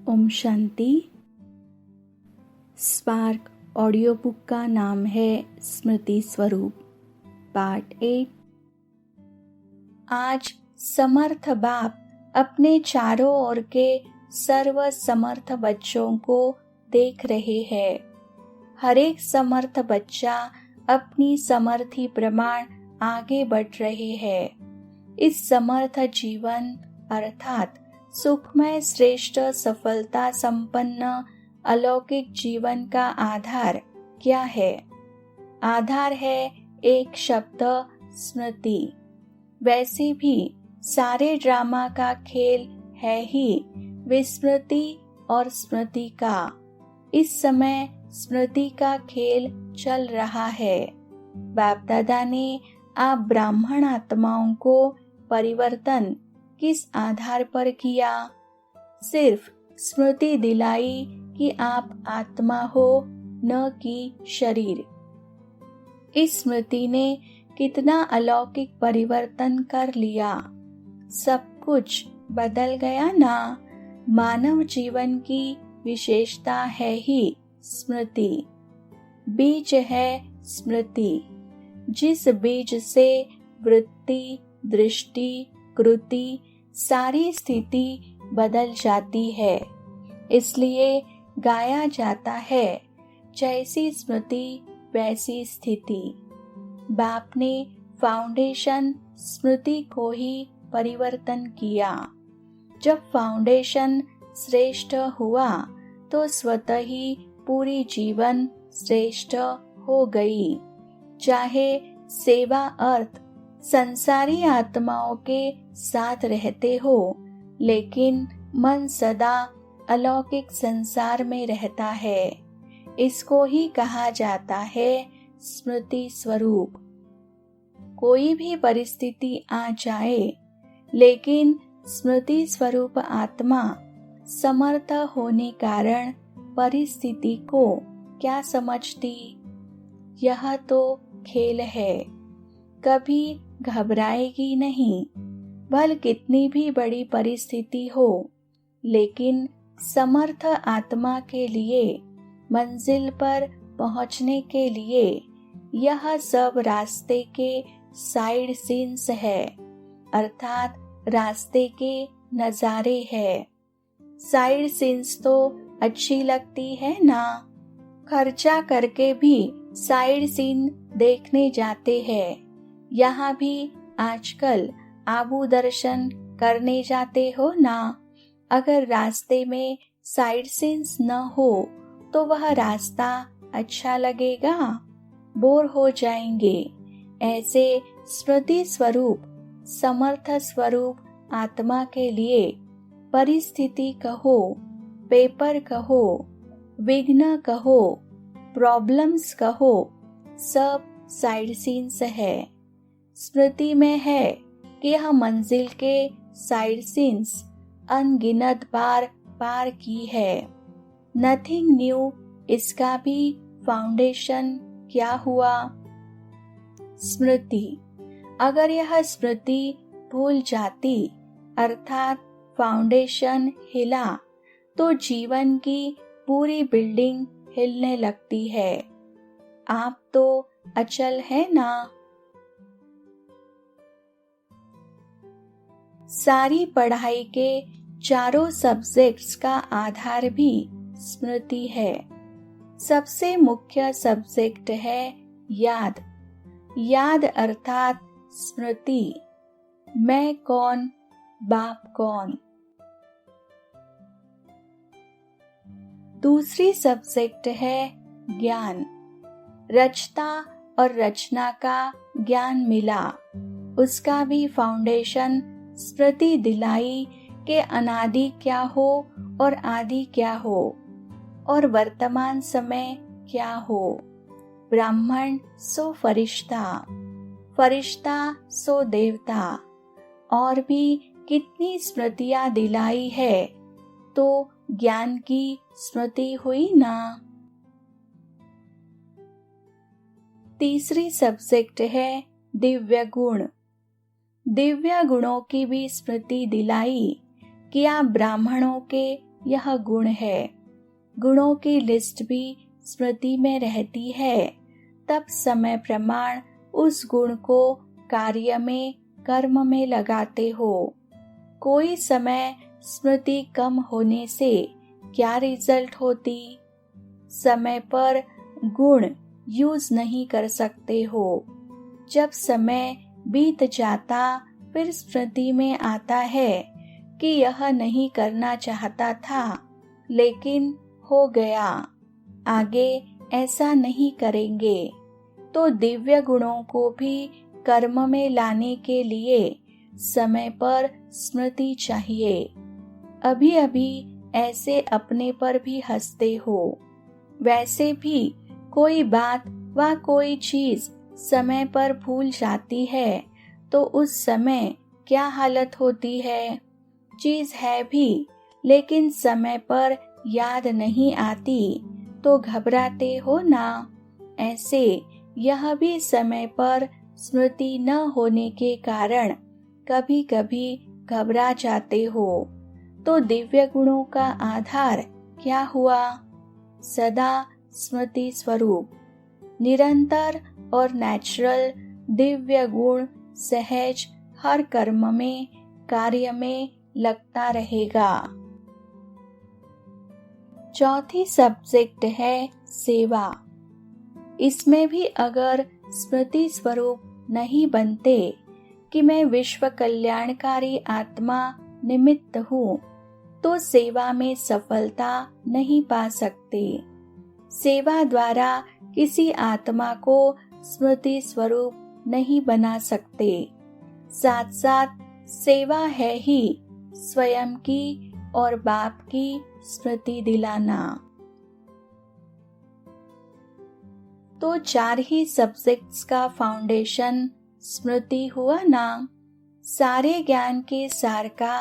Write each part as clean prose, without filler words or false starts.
Om Shanti. Spark audio book का नाम है स्मृति स्वरूप, पार्ट 8। आज समर्थ बाप अपने चारों ओर के सर्व समर्थ बच्चों को देख रहे हैं। हर एक समर्थ बच्चा अपनी समर्थी प्रमाण आगे बढ़ रहे हैं। इस समर्थ जीवन अर्थात सुखमय श्रेष्ठ सफलता संपन्न अलौकिक जीवन का आधार क्या है? आधार है एक शब्द, स्मृति। वैसे भी सारे ड्रामा का खेल है ही विस्मृति और स्मृति का। इस समय स्मृति का खेल चल रहा है। बाप दादा ने आप ब्राह्मण आत्माओं को परिवर्तन किस आधार पर किया? सिर्फ स्मृति दिलाई कि आप आत्मा हो, न कि शरीर। इस स्मृति ने कितना अलौकिक परिवर्तन कर लिया। सब कुछ बदल गया ना। मानव जीवन की विशेषता है ही स्मृति। बीज है स्मृति, जिस बीज से वृत्ति, दृष्टि, कृति, सारी स्थिति बदल जाती है। इसलिए गाया जाता है, जैसी स्मृति वैसी स्थिति। बाप ने फाउंडेशन स्मृति को ही परिवर्तन किया। जब फाउंडेशन श्रेष्ठ हुआ तो स्वतः ही पूरी जीवन श्रेष्ठ हो गई। चाहे सेवा अर्थ संसारी आत्माओं के साथ रहते हो, लेकिन मन सदा अलौकिक संसार में रहता है। इसको ही कहा जाता है स्मृति स्वरूप। कोई भी परिस्थिति आ जाए, लेकिन स्मृति स्वरूप आत्मा समर्थ होने कारण परिस्थिति को क्या समझती? यह तो खेल है। कभी घबराएगी नहीं, भले कितनी भी बड़ी परिस्थिति हो। लेकिन समर्थ आत्मा के लिए मंजिल पर पहुंचने के लिए यह सब रास्ते के साइड सीन्स है, अर्थात रास्ते के नजारे है। साइड सीन्स तो अच्छी लगती है ना। खर्चा करके भी साइड सीन देखने जाते हैं। यहाँ भी आजकल आबू दर्शन करने जाते हो ना। अगर रास्ते में साइड सीन्स न हो तो वह रास्ता अच्छा लगेगा? बोर हो जाएंगे। ऐसे स्मृति स्वरूप समर्थ स्वरूप आत्मा के लिए परिस्थिति कहो, पेपर कहो, विघ्न कहो, प्रॉब्लम्स कहो, सब साइड सीन्स है। स्मृति में है कि यह मंजिल के साइड सीन्स अनगिनत बार पार की है। नथिंग न्यू, इसका भी फाउंडेशन क्या हुआ? स्मृति। अगर यह स्मृति भूल जाती, अर्थात फाउंडेशन हिला, तो जीवन की पूरी बिल्डिंग हिलने लगती है। आप तो अचल है ना। सारी पढ़ाई के चारों सब्जेक्ट्स का आधार भी स्मृति है। सबसे मुख्य सब्जेक्ट है याद। याद अर्थात स्मृति। मैं कौन, बाप कौन। दूसरी सब्जेक्ट है ज्ञान। रचता और रचना का ज्ञान मिला, उसका भी फाउंडेशन स्मृति दिलाई के अनादि क्या हो और आदि क्या हो और वर्तमान समय क्या हो। ब्राह्मण सो फरिश्ता, फरिश्ता सो देवता। और भी कितनी स्मृतियां दिलाई है, तो ज्ञान की स्मृति हुई ना। तीसरी सब्जेक्ट है दिव्य गुण। दिव्य गुणों की भी स्मृति दिलाई कि आप ब्राह्मणों के यह गुण है। गुणों की लिस्ट भी स्मृति में रहती है, तब समय प्रमाण उस गुण को कार्य में, कर्म में लगाते हो। कोई समय स्मृति कम होने से क्या रिजल्ट होती? समय पर गुण यूज नहीं कर सकते हो। जब समय बीत जाता फिर स्मृति में आता है कि यह नहीं करना चाहता था, लेकिन हो गया, आगे ऐसा नहीं करेंगे। तो दिव्य गुणों को भी कर्म में लाने के लिए समय पर स्मृति चाहिए। अभी अभी ऐसे अपने पर भी हंसते हो, वैसे भी कोई बात व कोई चीज समय पर भूल जाती है तो उस समय क्या हालत होती है? चीज है भी, लेकिन समय पर याद नहीं आती तो घबराते हो ना। ऐसे यह भी समय पर स्मृति न होने के कारण कभी कभी घबरा जाते हो। तो दिव्य गुणों का आधार क्या हुआ? सदा स्मृति स्वरूप, निरंतर और नेचुरल दिव्य गुण सहज हर कर्म में, कार्य में लगता रहेगा। चौथी सब्जेक्ट है सेवा। इसमें भी अगर स्मृति स्वरूप नहीं बनते कि मैं विश्व कल्याणकारी आत्मा निमित्त हूँ, तो सेवा में सफलता नहीं पा सकते। सेवा द्वारा किसी आत्मा को स्मृति स्वरूप नहीं बना सकते। साथ साथ सेवा है ही स्वयं की और बाप की स्मृति दिलाना। तो 4 ही सब्जेक्ट्स का फाउंडेशन स्मृति हुआ ना। सारे ज्ञान के सार का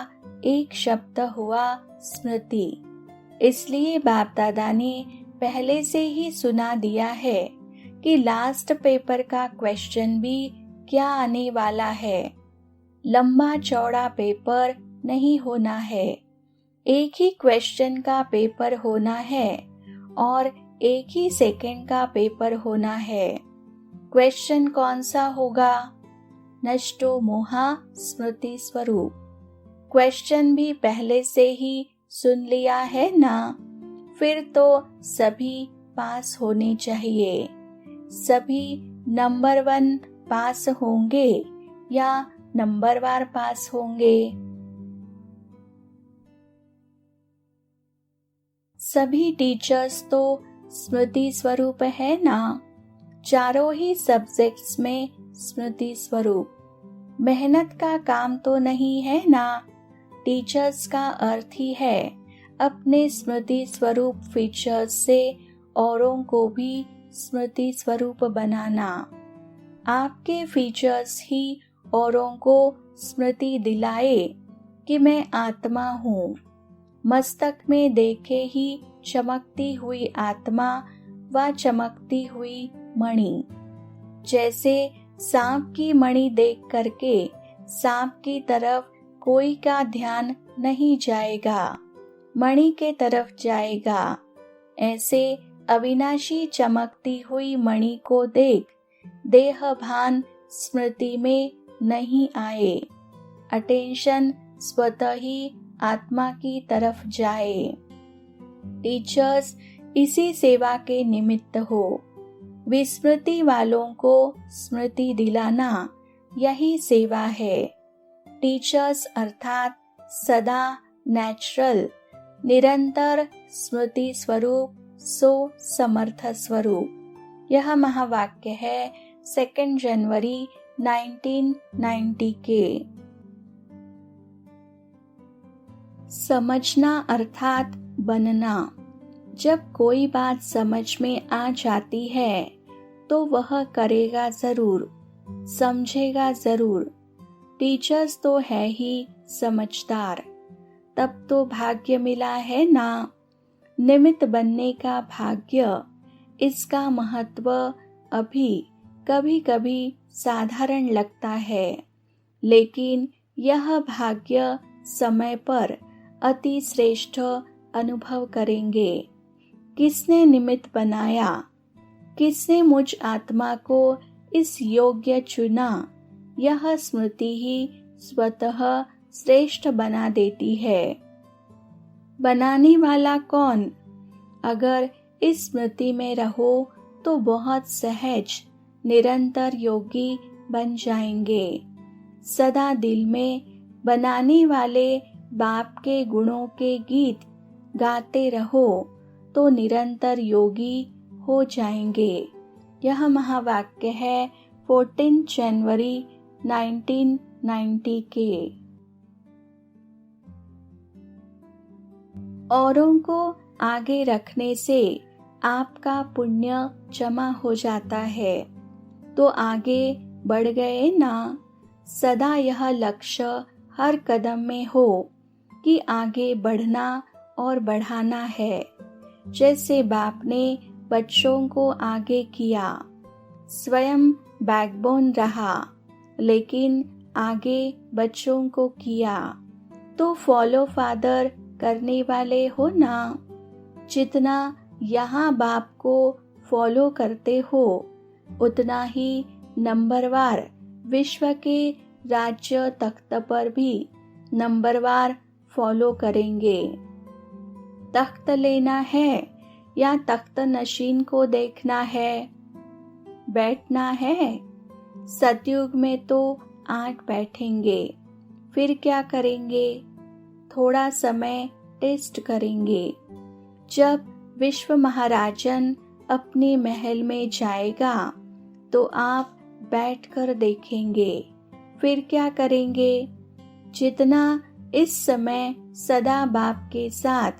एक शब्द हुआ स्मृति। इसलिए बाप दादा ने पहले से ही सुना दिया है कि लास्ट पेपर का क्वेश्चन भी क्या आने वाला है। लंबा चौड़ा पेपर नहीं होना है, एक ही क्वेश्चन का पेपर होना है और एक ही सेकंड का पेपर होना है। क्वेश्चन कौन सा होगा? नष्टो मोहा स्मृति स्वरूप। क्वेश्चन भी पहले से ही सुन लिया है ना। फिर तो सभी पास होने चाहिए। सभी नंबर 1 पास होंगे या नंबरवार पास होंगे? सभी टीचर्स तो स्मृति स्वरूप है ना। चारों ही सब्जेक्ट्स में स्मृति स्वरूप। मेहनत का काम तो नहीं है ना। टीचर्स का अर्थ ही है अपने स्मृति स्वरूप फीचर्स से औरों को भी स्मृति स्वरूप बनाना। आपके फीचर्स ही औरों को स्मृति दिलाए कि मैं आत्मा हूँ। मस्तक में देखे ही चमकती हुई आत्मा व चमकती हुई मणि। जैसे सांप की मणि देख करके सांप की तरफ कोई का ध्यान नहीं जाएगा, मणि के तरफ जाएगा। ऐसे अविनाशी चमकती हुई मणि को देख देह भान स्मृति में नहीं आए। अटेंशन स्वतः ही आत्मा की तरफ जाए। टीचर्स इसी सेवा के निमित्त हो। विस्मृति वालों को स्मृति दिलाना यही सेवा है। टीचर्स अर्थात सदा नेचुरल, निरंतर स्मृति स्वरूप, सो समर्थ स्वरूप। यह महावाक्य है 2 जनवरी 1990 के। समझना अर्थात बनना। जब कोई बात समझ में आ जाती है तो वह करेगा जरूर, समझेगा जरूर। टीचर्स तो है ही समझदार। तब तो भाग्य मिला है ना। निमित्त बनने का भाग्य, इसका महत्व अभी कभी कभी साधारण लगता है, लेकिन यह भाग्य समय पर अति श्रेष्ठ, अनुभव करेंगे। किसने निमित्त बनाया, किसने मुझ आत्मा को इस योग्य चुना, यह स्मृति ही स्वतः श्रेष्ठ बना देती है। बनाने वाला कौन? अगर इस स्मृति में रहो तो बहुत सहज निरंतर योगी बन जाएंगे। सदा दिल में बनाने वाले बाप के गुणों के गीत गाते रहो तो निरंतर योगी हो जाएंगे। यह महावाक्य है 14 जनवरी 1990 के। औरों को आगे रखने से आपका पुण्य जमा हो जाता है तो आगे बढ़ गए ना। सदा यह लक्ष्य हर कदम में हो कि आगे बढ़ना और बढ़ाना है। जैसे बाप ने बच्चों को आगे किया, स्वयं बैकबोन रहा, लेकिन आगे बच्चों को किया, तो फॉलो फादर करने वाले हो ना। जितना यहाँ बाप को फॉलो करते हो उतना ही नंबरवार विश्व के राज्य तख्त पर भी नंबरवार फॉलो करेंगे। तख्त लेना है या तख्त नशीन को देखना है, बैठना है। सतयुग में तो 8 बैठेंगे, फिर क्या करेंगे? थोड़ा समय टेस्ट करेंगे। जब विश्व महाराजन अपने महल में जाएगा तो आप बैठकर देखेंगे, फिर क्या करेंगे? जितना इस समय सदा बाप के साथ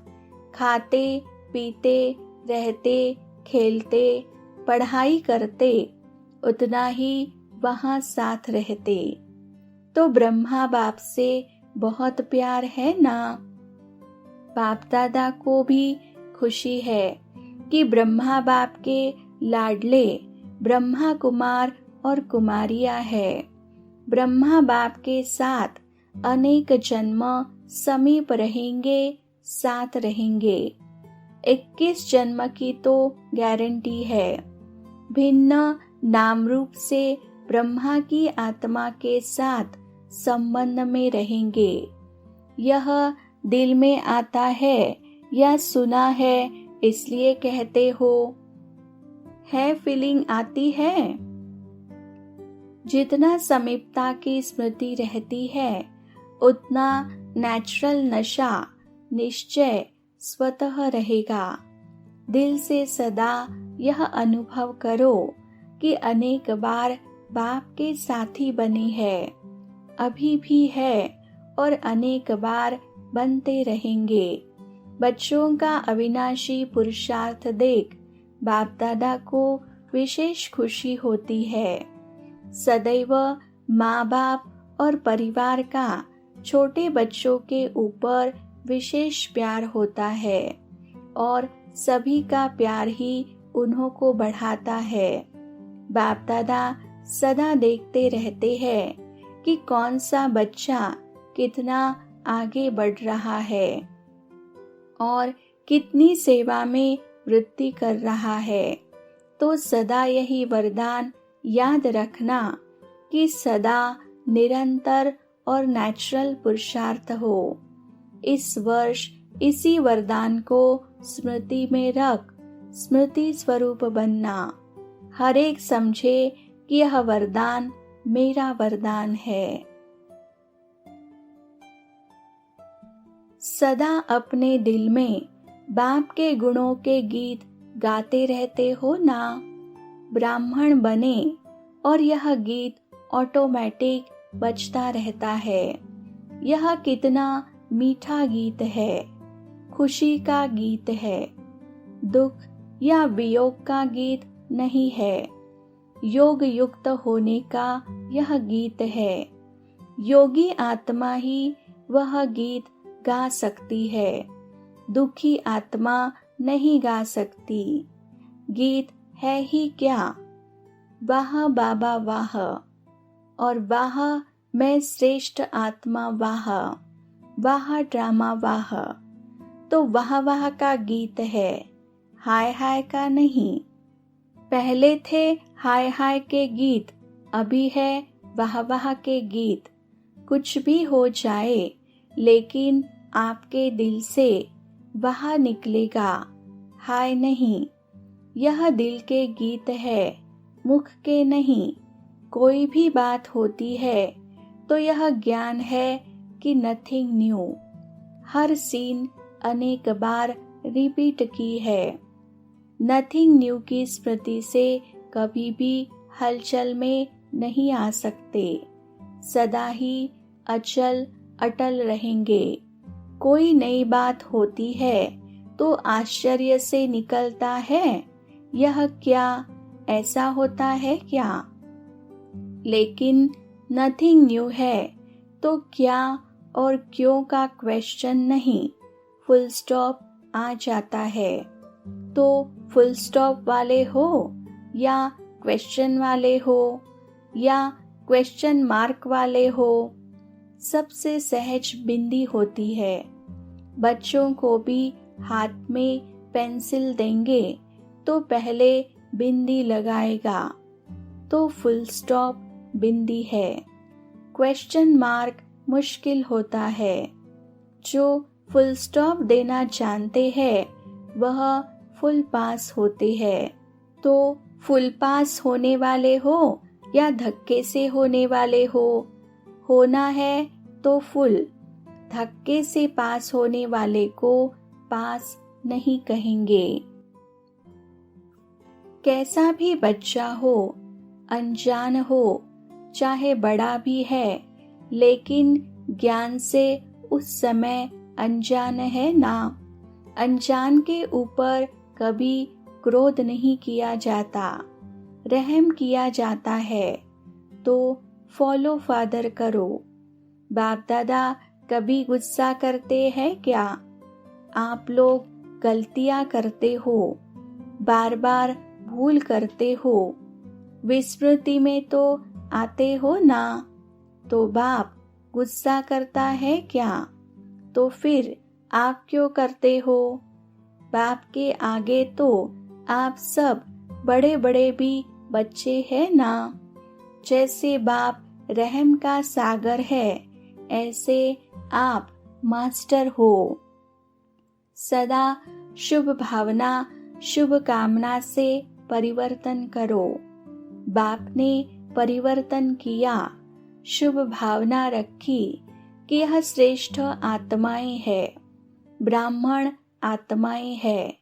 खाते पीते रहते, खेलते, पढ़ाई करते, उतना ही वहाँ साथ रहते। तो ब्रह्मा बाप से बहुत प्यार है ना। बाप दादा को भी खुशी है कि ब्रह्मा बाप के लाडले ब्रह्मा कुमार और कुमारियां है। ब्रह्मा बाप के साथ अनेक जन्म समीप रहेंगे, साथ रहेंगे। 21 जन्म की तो गारंटी है। भिन्न नाम रूप से ब्रह्मा की आत्मा के साथ संबंध में रहेंगे। यह दिल में आता है या सुना है इसलिए कहते हो? है फीलिंग आती है? जितना समीपता की स्मृति रहती है उतना नेचुरल नशा निश्चय स्वतः रहेगा। दिल से सदा यह अनुभव करो कि अनेक बार बाप के साथी बनी है, अभी भी है और अनेक बार बनते रहेंगे। बच्चों का अविनाशी पुरुषार्थ देख बाप दादा को विशेष खुशी होती है। सदैव माँ बाप और परिवार का छोटे बच्चों के ऊपर विशेष प्यार होता है और सभी का प्यार ही उन्हों को बढ़ाता है। बाप दादा सदा देखते रहते हैं कि कौन सा बच्चा कितना आगे बढ़ रहा है और कितनी सेवा में वृद्धि कर रहा है। तो सदा यही वरदान याद रखना कि सदा निरंतर और नेचुरल पुरुषार्थ हो। इस वर्ष इसी वरदान को स्मृति में रख स्मृति स्वरूप बनना। हर एक समझे कि यह वरदान मेरा वरदान है। सदा अपने दिल में बाप के गुणों के गीत गाते रहते हो ना। ब्राह्मण बने और यह गीत ऑटोमेटिक बजता रहता है। यह कितना मीठा गीत है, खुशी का गीत है, दुख या वियोग का गीत नहीं है। योग युक्त होने का यह गीत है। योगी आत्मा ही वह गीत गा सकती है, दुखी आत्मा नहीं गा सकती। गीत है ही क्या? वाह बाबा वाह, और वाह मैं श्रेष्ठ आत्मा वाह, वाह ड्रामा वाह। तो वाह वाह का गीत है, हाय हाय का नहीं। पहले थे हाय हाय के गीत, अभी है वाह वाह के गीत। कुछ भी हो जाए लेकिन आपके दिल से वाह निकलेगा, हाय नहीं। यह दिल के गीत है, मुख के नहीं। कोई भी बात होती है तो यह ज्ञान है कि नथिंग न्यू। हर सीन अनेक बार रिपीट की है। नथिंग न्यू की स्मृति से कभी भी हलचल में नहीं आ सकते, सदा ही अचल अटल रहेंगे। कोई नई बात होती है तो आश्चर्य से निकलता है, यह क्या, ऐसा होता है क्या। लेकिन नथिंग न्यू है तो क्या और क्यों का क्वेश्चन नहीं, फुल स्टॉप आ जाता है। तो फुल स्टॉप वाले हो या क्वेश्चन वाले हो या क्वेश्चन मार्क वाले हो, सबसे सहज बिंदी होती है। बच्चों को भी हाथ में पेंसिल देंगे तो पहले बिंदी लगाएगा, तो फुल स्टॉप बिंदी है। क्वेश्चन मार्क मुश्किल होता है। जो फुल स्टॉप देना जानते हैं वह फुल पास होते हैं। तो फुल पास होने वाले हो या धक्के से होने वाले हो, होना है तो फुल। धक्के से पास होने वाले को पास नहीं कहेंगे। कैसा भी बच्चा हो, अनजान हो, चाहे बड़ा भी है, लेकिन ज्ञान से उस समय अनजान है ना। अनजान के ऊपर कभी क्रोध नहीं किया जाता, रहम किया जाता है। तो फॉलो फादर करो। बाप दादा कभी गुस्सा करते हैं क्या? आप लोग गलतियां करते हो, बार बार भूल करते हो, विस्मृति में तो आते हो ना। तो बाप गुस्सा करता है क्या? तो फिर आप क्यों करते हो? बाप के आगे तो आप सब बड़े बड़े भी बच्चे हैं ना। जैसे बाप रहम का सागर है, ऐसे आप मास्टर हो। सदा शुभ भावना, शुभ कामना से परिवर्तन करो। बाप ने परिवर्तन किया, शुभ भावना रखी कि यह श्रेष्ठ आत्माएं है, ब्राह्मण आत्माएं है,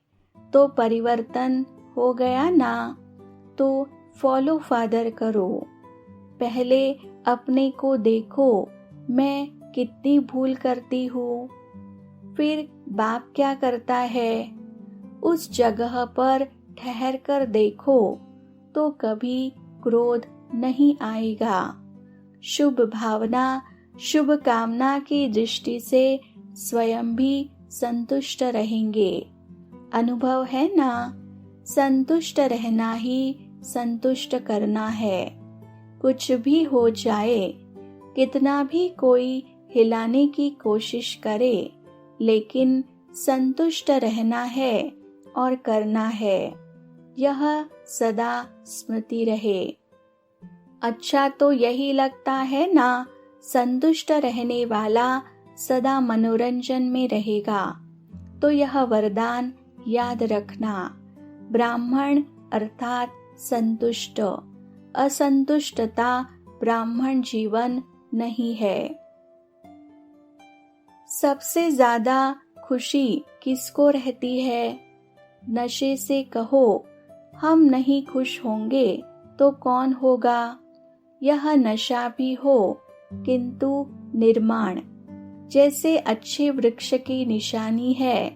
तो परिवर्तन हो गया ना। तो फॉलो फादर करो। पहले अपने को देखो, मैं कितनी भूल करती हूँ। फिर बाप क्या करता है, उस जगह पर ठहर कर देखो तो कभी क्रोध नहीं आएगा। शुभ भावना, शुभ कामना की दृष्टि से स्वयं भी संतुष्ट रहेंगे। अनुभव है ना, संतुष्ट रहना ही संतुष्ट करना है। कुछ भी हो जाए, कितना भी कोई हिलाने की कोशिश करे, लेकिन संतुष्ट रहना है और करना है। यह सदा स्मृति रहे। अच्छा तो यही लगता है ना, संतुष्ट रहने वाला सदा मनोरंजन में रहेगा। तो यह वरदान याद रखना, ब्राह्मण अर्थात संतुष्ट, असंतुष्टता ब्राह्मण जीवन नहीं है। सबसे ज्यादा खुशी किसको रहती है? नशे से कहो हम नहीं खुश होंगे तो कौन होगा? यह नशा भी हो किंतु निर्माण, जैसे अच्छे वृक्ष की निशानी है,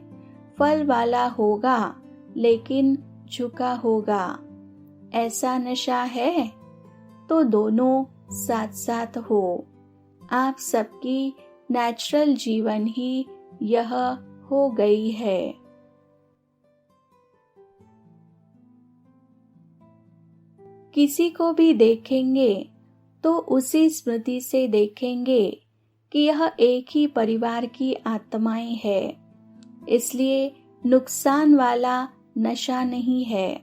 फल वाला होगा लेकिन झुका होगा, ऐसा नशा है। तो दोनों साथ साथ हो। आप सबकी नेचुरल जीवन ही यह हो गई है। किसी को भी देखेंगे तो उसी स्मृति से देखेंगे कि यह एक ही परिवार की आत्माएं हैं, इसलिए नुकसान वाला नशा नहीं है।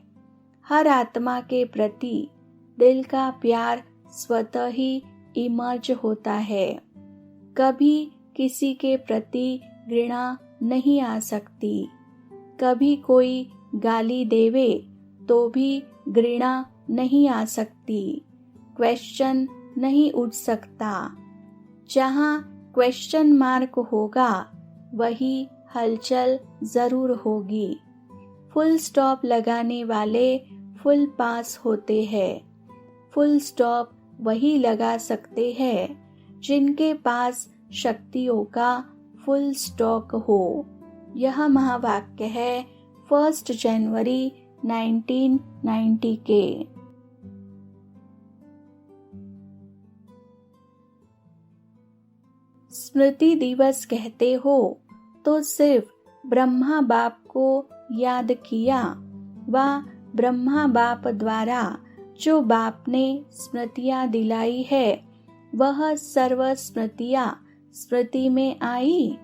हर आत्मा के प्रति दिल का प्यार स्वतः ही इमर्ज होता है। कभी किसी के प्रति घृणा नहीं आ सकती। कभी कोई गाली देवे तो भी घृणा नहीं आ सकती। क्वेश्चन नहीं उठ सकता। जहाँ क्वेश्चन मार्क होगा वही हलचल जरूर होगी। फुल स्टॉप लगाने वाले फुल पास होते हैं। फुल स्टॉप वही लगा सकते हैं जिनके पास शक्तियों का फुल स्टॉक हो। यह महावाक्य है 1 जनवरी 1990 के। स्मृति दिवस कहते हो तो सिर्फ ब्रह्मा बाप को याद किया व ब्रह्मा बाप द्वारा जो बाप ने स्मृतियाँ दिलाई है वह सर्व स्मृतियाँ स्मृति में आई।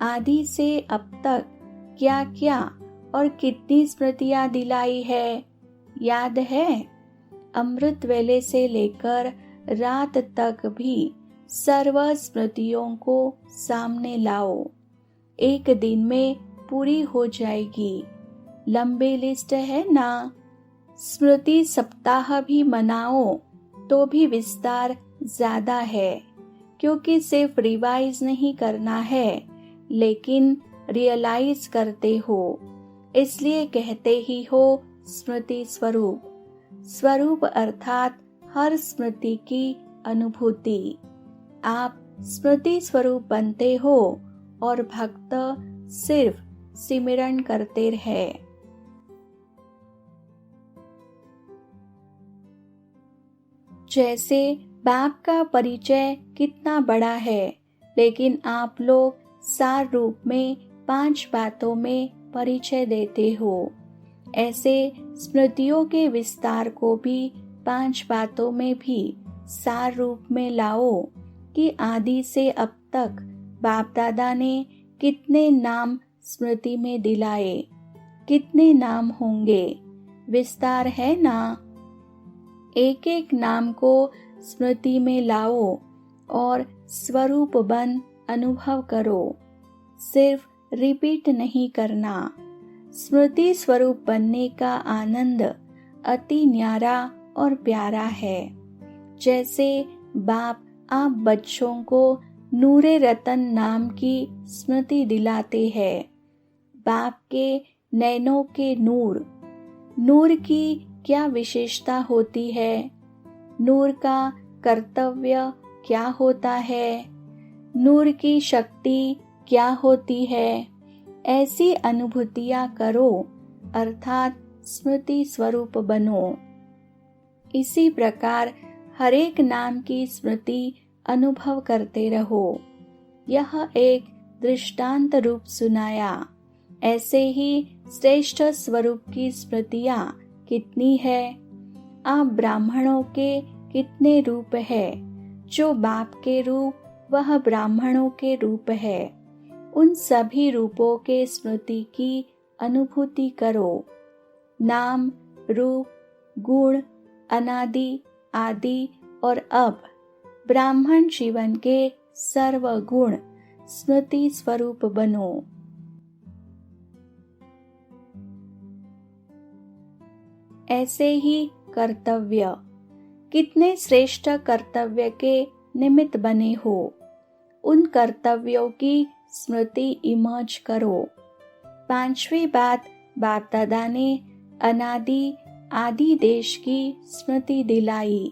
आदि से अब तक क्या क्या और कितनी स्मृतियाँ दिलाई है याद है? अमृत वेले से लेकर रात तक भी सर्व स्मृतियों को सामने लाओ। एक दिन में पूरी हो जाएगी। लंबी लिस्ट है ना। स्मृति सप्ताह भी मनाओ तो भी विस्तार ज्यादा है, क्योंकि सिर्फ रिवाइज नहीं करना है लेकिन रियलाइज करते हो। इसलिए कहते ही हो स्मृति स्वरूप। स्वरूप अर्थात हर स्मृति की अनुभूति। आप स्मृति स्वरूप बनते हो और भक्त सिर्फ सिमरन करते रहे। जैसे बाप का परिचय कितना बड़ा है, लेकिन आप लोग सार रूप में 5 बातों में परिचय देते हो। ऐसे स्मृतियों के विस्तार को भी 5 बातों में भी सार रूप में लाओ कि आदि से अब तक बाप दादा ने कितने नाम स्मृति में दिलाए, कितने नाम होंगे। विस्तार है ना। एक एक नाम को स्मृति में लाओ और स्वरूप बन अनुभव करो। सिर्फ रिपीट नहीं करना। स्मृति स्वरूप बनने का आनंद अति न्यारा और प्यारा है। जैसे बाप आप बच्चों को नूरे रतन नाम की स्मृति दिलाते हैं। बाप के नैनों के नूर। नूर की क्या विशेषता होती है? नूर का कर्तव्य क्या होता है? नूर की शक्ति क्या होती है? ऐसी अनुभूतियाँ करो, अर्थात स्मृति स्वरूप बनो। इसी प्रकार हरेक नाम की स्मृति अनुभव करते रहो। यह एक दृष्टांत रूप सुनाया। ऐसे ही श्रेष्ठ स्वरूप की स्मृतियाँ कितनी है। आप ब्राह्मणों के कितने रूप है। जो बाप के रूप वह ब्राह्मणों के रूप है। उन सभी रूपों के स्मृति की अनुभूति करो। नाम, रूप, गुण, अनादि, आदि और अब ब्राह्मण जीवन के सर्व गुण स्मृति स्वरूप बनो। ऐसे ही कर्तव्य। कितने श्रेष्ठ कर्तव्य के निमित्त बने हो। उन कर्तव्यों की स्मृति इमर्ज करो। 5वीं बात बाप दादा ने अनादि आदि देश की स्मृति दिलाई।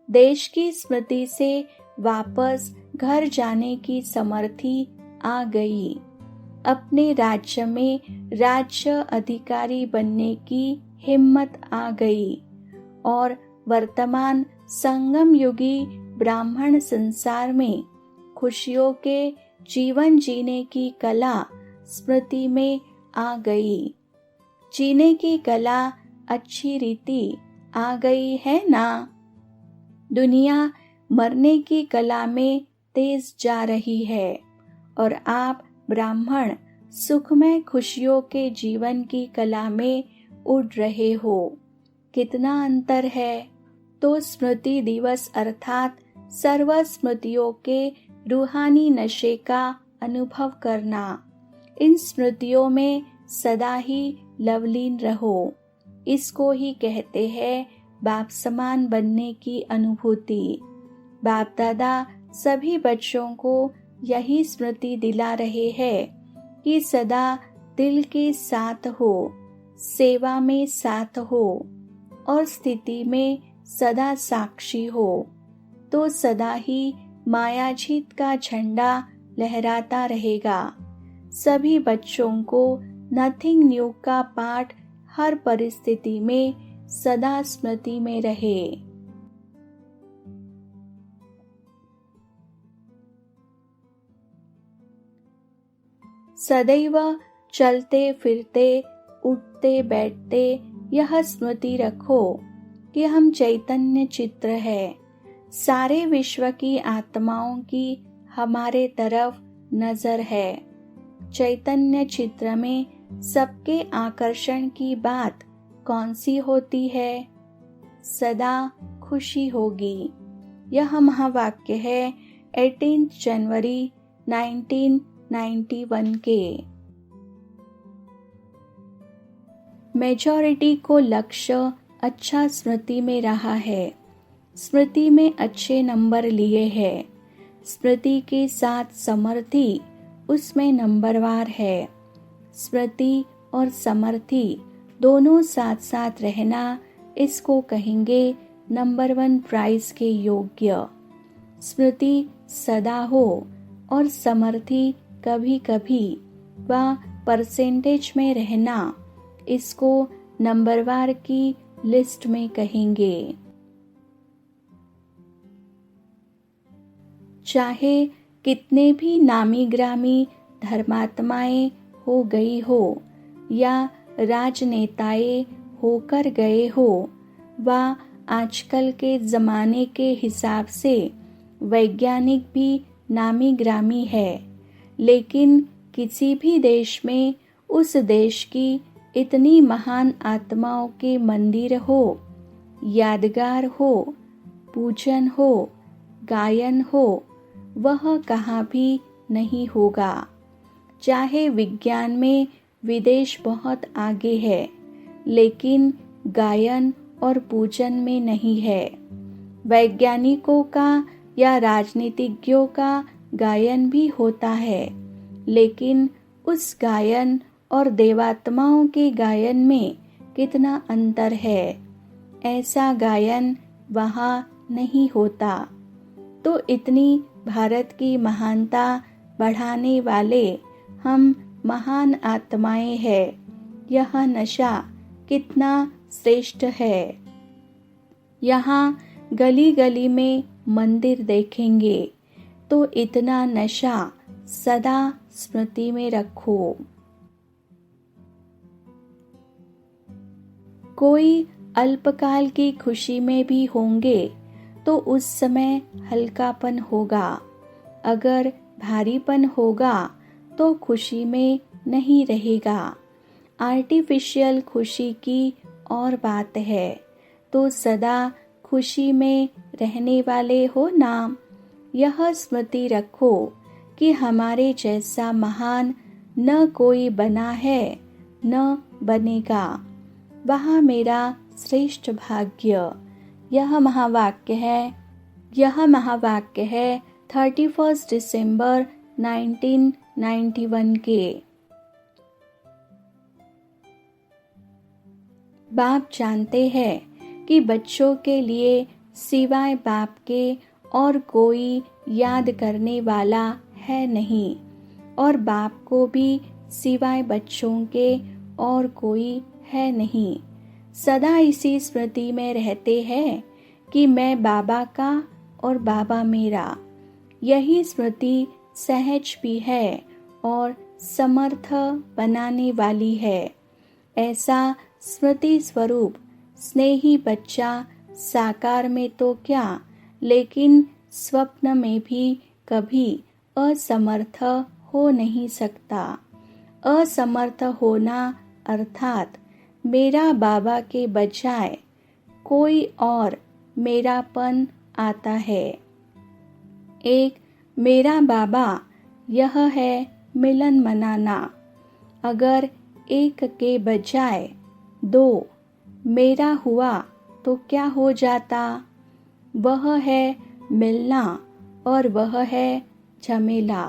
देश की स्मृति से वापस घर जाने की समर्थी आ गई। अपने राज्य में राज्य अधिकारी बनने की हिम्मत आ गई और वर्तमान संगम युगी ब्राह्मण संसार में खुशियों के जीवन जीने की कला स्मृति में आ गई। जीने की कला अच्छी रीति आ गई है ना। दुनिया मरने की कला में तेज जा रही है और आप ब्राह्मण सुखमय खुशियों के जीवन की कला में उड़ रहे हो। कितना अंतर है। तो स्मृति दिवस अर्थात सर्व स्मृतियों के रूहानी नशे का अनुभव करना। इन स्मृतियों में सदा ही लवलीन रहो। इसको ही कहते हैं बाप समान बनने की अनुभूति। बाप दादा सभी बच्चों को यही स्मृति दिला रहे हैं कि सदा दिल के साथ हो, सेवा में साथ हो और स्थिति में सदा साक्षी हो, तो सदा ही मायाजीत का झंडा लहराता रहेगा। सभी बच्चों को नथिंग न्यू का पाठ हर परिस्थिति में सदा स्मृति में रहे। सदैव चलते फिरते उठते बैठते यह स्मृति रखो कि हम चैतन्य चित्र है। सारे विश्व की आत्माओं की हमारे तरफ नजर है। चैतन्य चित्र में सबके आकर्षण की बात कौन सी होती है? सदा खुशी होगी। यह महावाक्य है 18 जनवरी 1991 के। मेजॉरिटी को लक्ष्य अच्छा स्मृति में रहा है, स्मृति में अच्छे नंबर लिए हैं। स्मृति के साथ समर्थी उसमें नंबरवार है। स्मृति और समर्थी दोनों साथ साथ रहना, इसको कहेंगे नंबर 1 प्राइज के योग्य। स्मृति सदा हो और समर्थी कभी कभी व परसेंटेज में रहना, इसको नंबरवार की लिस्ट में कहेंगे। चाहे कितने भी नामी ग्रामी धर्मात्माएं हो गई हो या राजनेताएं होकर गए हो व आजकल के जमाने के हिसाब से वैज्ञानिक भी नामी ग्रामी है, लेकिन किसी भी देश में उस देश की इतनी महान आत्माओं के मंदिर हो, यादगार हो, पूजन हो, गायन हो, वह कहाँ भी नहीं होगा। चाहे विज्ञान में विदेश बहुत आगे है, लेकिन गायन और पूजन में नहीं है। वैज्ञानिकों का या राजनीतिज्ञों का गायन भी होता है, लेकिन उस गायन और देवात्माओं के गायन में कितना अंतर है। ऐसा गायन वहाँ नहीं होता। तो इतनी भारत की महानता बढ़ाने वाले हम महान आत्माएं हैं। यह नशा कितना श्रेष्ठ है। यहाँ गली गली में मंदिर देखेंगे तो इतना नशा सदा स्मृति में रखो। कोई अल्पकाल की खुशी में भी होंगे तो उस समय हल्कापन होगा। अगर भारीपन होगा तो खुशी में नहीं रहेगा। आर्टिफिशियल खुशी की और बात है। तो सदा खुशी में रहने वाले हो ना। यह स्मृति रखो कि हमारे जैसा महान न कोई बना है न बनेगा। वह मेरा श्रेष्ठ भाग्य। यह महावाक्य है 31 दिसंबर 1991 के। बाप जानते हैं कि बच्चों के लिए सिवाय बाप के और कोई याद करने वाला है नहीं, और बाप को भी सिवाय बच्चों के और कोई है नहीं। सदा इसी स्मृति में रहते हैं कि मैं बाबा का और बाबा मेरा। यही स्मृति सहज भी है और समर्थ बनाने वाली है। ऐसा स्मृति स्वरूप स्नेही बच्चा साकार में तो क्या, लेकिन स्वप्न में भी कभी असमर्थ हो नहीं सकता। असमर्थ होना अर्थात मेरा बाबा के बजाय कोई और मेरापन आता है। एक मेरा बाबा यह है मिलन मनाना। अगर एक के बजाय दो मेरा हुआ तो क्या हो जाता? वह है मिलना और वह है झमेला।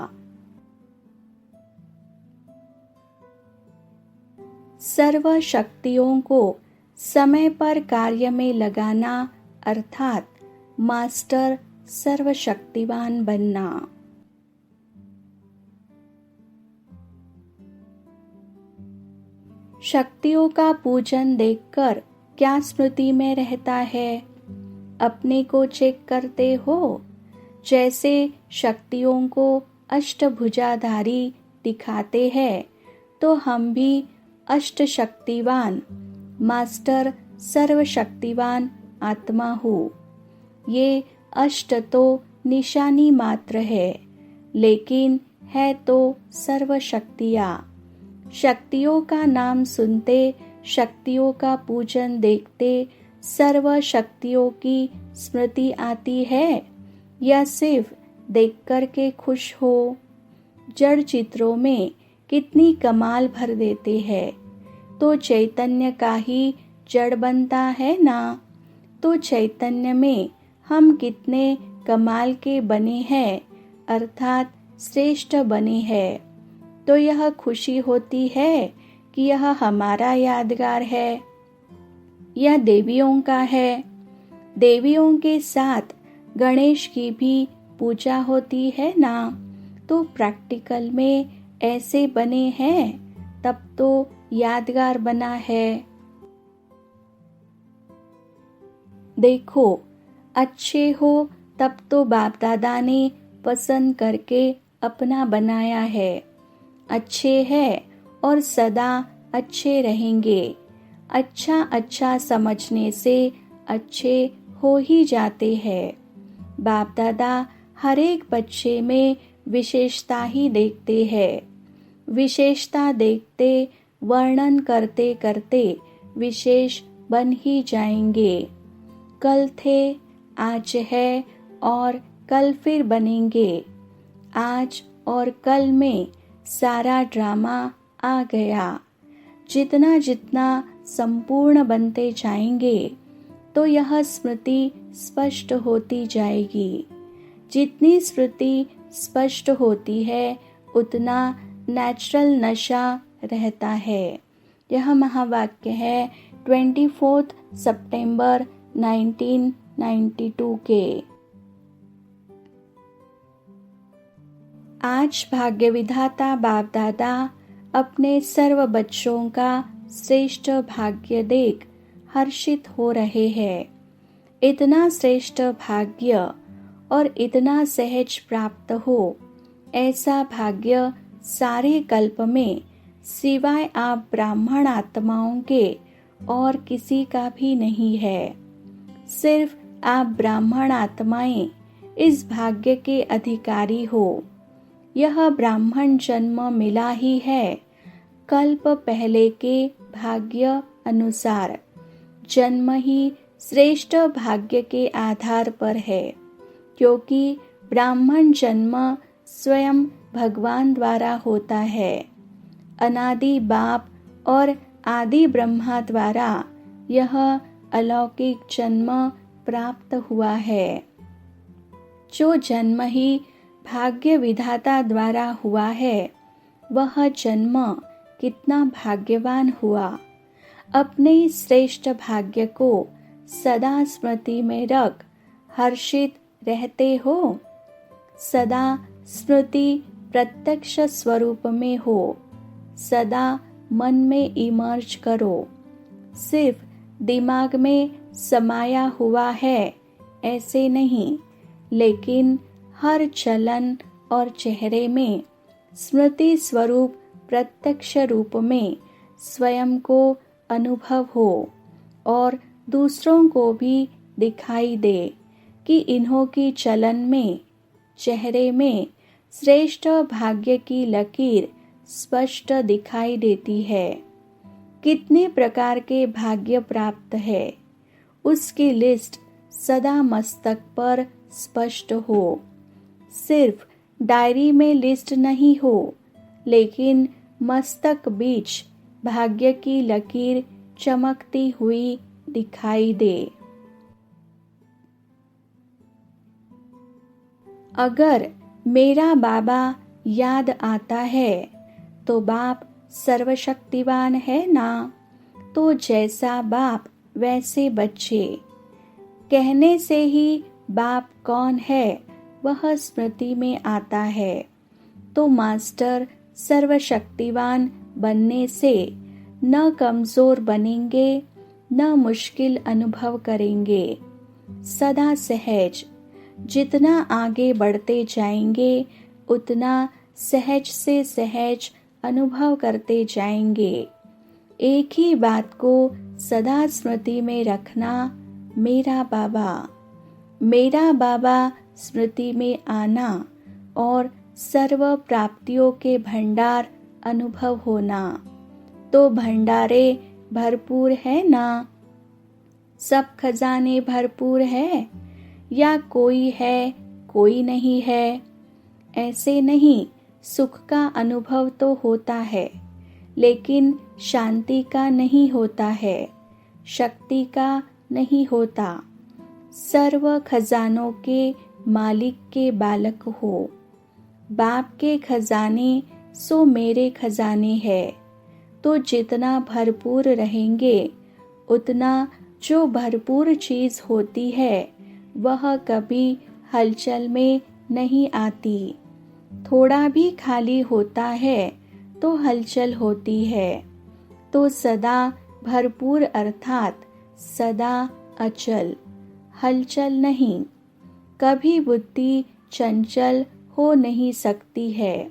सर्व शक्तियों को समय पर कार्य में लगाना अर्थात मास्टर सर्वशक्तिवान बनना। शक्तियों का पूजन देखकर क्या स्मृति में रहता है? अपने को चेक करते हो। जैसे शक्तियों को अष्टभुजाधारी दिखाते हैं तो हम भी अष्टशक्तिवान मास्टर सर्वशक्तिवान आत्मा हूँ। ये अष्ट तो निशानी मात्र है, लेकिन है तो सर्व शक्तियाँ। शक्तियों का नाम सुनते, शक्तियों का पूजन देखते सर्व शक्तियों की स्मृति आती है या सिर्फ देख कर के खुश हो? जड़ चित्रों में कितनी कमाल भर देते हैं तो चैतन्य का ही जड़ बनता है ना। तो चैतन्य में हम कितने कमाल के बने हैं अर्थात श्रेष्ठ बने हैं। तो यह खुशी होती है कि यह हमारा यादगार है। यह देवियों का है। देवियों के साथ गणेश की भी पूजा होती है ना। तो प्रैक्टिकल में ऐसे बने हैं तब तो यादगार बना है। देखो, अच्छे हो तब तो बाप दादा ने पसंद करके अपना बनाया है। अच्छे है और सदा अच्छे रहेंगे। अच्छा अच्छा समझने से अच्छे हो ही जाते हैं। बाप दादा हर एक बच्चे में विशेषता ही देखते हैं। विशेषता देखते वर्णन करते करते विशेष बन ही जाएंगे। कल थे, आज है और कल फिर बनेंगे। आज और कल में सारा ड्रामा आ गया। जितना जितना संपूर्ण बनते जाएंगे तो यह स्मृति स्पष्ट होती जाएगी। जितनी स्मृति स्पष्ट होती है उतना नेचुरल नशा रहता है। यह महावाक्य है 24 सितंबर 1992 के। आज भाग्य विधाता बाप दादा अपने सर्व बच्चों का श्रेष्ठ भाग्य देख हर्षित हो रहे हैं। इतना श्रेष्ठ भाग्य और इतना सहज प्राप्त हो, ऐसा भाग्य सारे कल्प में सिवाय आप ब्राह्मण आत्माओं के और किसी का भी नहीं है। सिर्फ आप ब्राह्मण आत्माएं इस भाग्य के अधिकारी हो। यह ब्राह्मण जन्म मिला ही है कल्प पहले के भाग्य अनुसार। जन्म ही श्रेष्ठ भाग्य के आधार पर है, क्योंकि ब्राह्मण जन्म स्वयं भगवान द्वारा होता है। अनादि बाप और आदि ब्रह्मा द्वारा यह अलौकिक जन्म प्राप्त हुआ है। जो जन्म ही भाग्य विधाता द्वारा हुआ है, वह जन्म कितना भाग्यवान हुआ। अपने श्रेष्ठ भाग्य को सदा स्मृति में रख हर्षित रहते हो। सदा स्मृति प्रत्यक्ष स्वरूप में हो। सदा मन में इमर्ज करो। सिर्फ दिमाग में समाया हुआ है ऐसे नहीं, लेकिन हर चलन और चेहरे में स्मृति स्वरूप प्रत्यक्ष रूप में स्वयं को अनुभव हो और दूसरों को भी दिखाई दे कि इन्हों की चलन में, चेहरे में श्रेष्ठ भाग्य की लकीर स्पष्ट दिखाई देती है। कितने प्रकार के भाग्य प्राप्त है, उसकी लिस्ट सदा मस्तक पर स्पष्ट हो। सिर्फ डायरी में लिस्ट नहीं हो, लेकिन मस्तक बीच भाग्य की लकीर चमकती हुई दिखाई दे। अगर मेरा बाबा याद आता है तो बाप सर्वशक्तिवान है ना, तो जैसा बाप वैसे बच्चे। कहने से ही बाप कौन है वह स्मृति में आता है। तो मास्टर सर्वशक्तिवान बनने से न कमजोर बनेंगे, न मुश्किल अनुभव करेंगे। सदा सहज। जितना आगे बढ़ते जाएंगे उतना सहज से सहज अनुभव करते जाएंगे। एक ही बात को सदा स्मृति में रखना, मेरा बाबा। मेरा बाबा स्मृति में आना और सर्व प्राप्तियों के भंडार अनुभव होना। तो भंडारे भरपूर है ना? सब खजाने भरपूर है या कोई है कोई नहीं है? ऐसे नहीं। सुख का अनुभव तो होता है, लेकिन शांति का नहीं होता है, शक्ति का नहीं होता। सर्व खजानों के मालिक के बालक हो। बाप के खजाने सो मेरे खजाने है। तो जितना भरपूर रहेंगे उतना जो भरपूर चीज होती है वह कभी हलचल में नहीं आती। थोड़ा भी खाली होता है तो हलचल होती है। तो सदा भरपूर अर्थात सदा अचल, हलचल नहीं। कभी बुद्धि चंचल हो नहीं सकती है।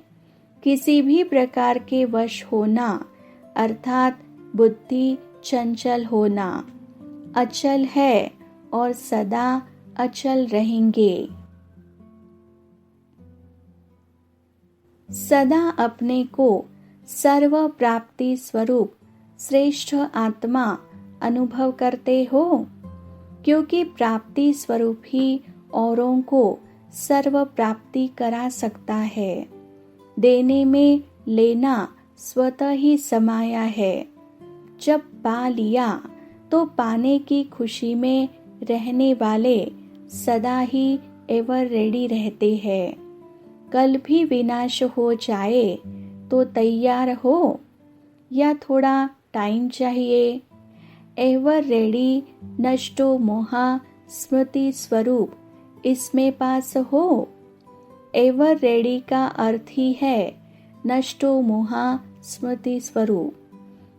किसी भी प्रकार के वश होना अर्थात बुद्धि चंचल होना। अचल है और सदा अचल रहेंगे। सदा अपने को सर्व प्राप्ति स्वरूप श्रेष्ठ आत्मा अनुभव करते हो, क्योंकि प्राप्ति स्वरूप ही औरों को सर्व प्राप्ति करा सकता है। देने में लेना स्वतः ही समाया है। जब पा लिया तो पाने की खुशी में रहने वाले सदा ही एवर रेडी रहते हैं। कल भी विनाश हो जाए तो तैयार हो या थोड़ा टाइम चाहिए? एवर रेडी नष्टो मोहा स्मृति स्वरूप इसमें पास हो। एवर रेडी का अर्थ ही है नष्टो मोहा स्मृति स्वरूप।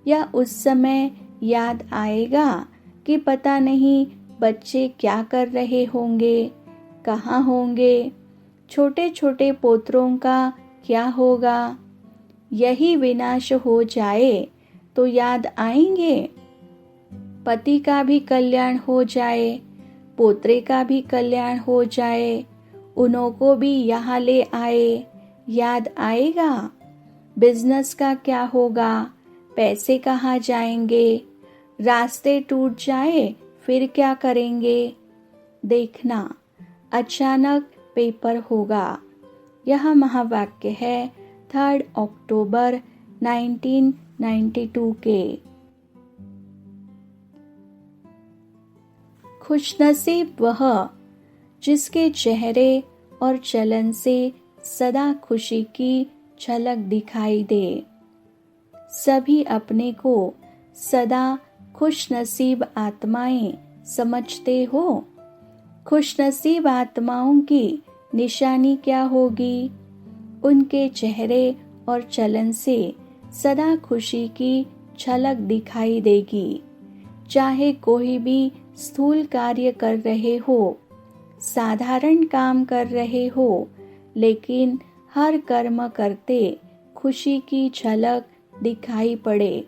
या उस समय याद आएगा कि पता नहीं बच्चे क्या कर रहे होंगे, कहाँ होंगे, छोटे छोटे पोत्रों का क्या होगा। यही विनाश हो जाए तो याद आएंगे। पति का भी कल्याण हो जाए, पोत्रे का भी कल्याण हो जाए, उन्हों को भी यहाँ ले आए, याद आएगा। बिजनेस का क्या होगा, पैसे कहाँ जाएंगे, रास्ते टूट जाए फिर क्या करेंगे। देखना अचानक पेपर होगा। यह महावाक्य है 3 अक्टूबर 1992 के। खुशनसीब वह जिसके चेहरे और चलन से सदा खुशी की झलक दिखाई दे। सभी अपने को सदा खुशनसीब आत्माएं समझते हो। खुशनसीब आत्माओं की निशानी क्या होगी? उनके चेहरे और चलन से सदा खुशी की झलक दिखाई देगी। चाहे कोई भी स्थूल कार्य कर रहे हो, साधारण काम कर रहे हो, लेकिन हर कर्म करते खुशी की झलक दिखाई पड़े।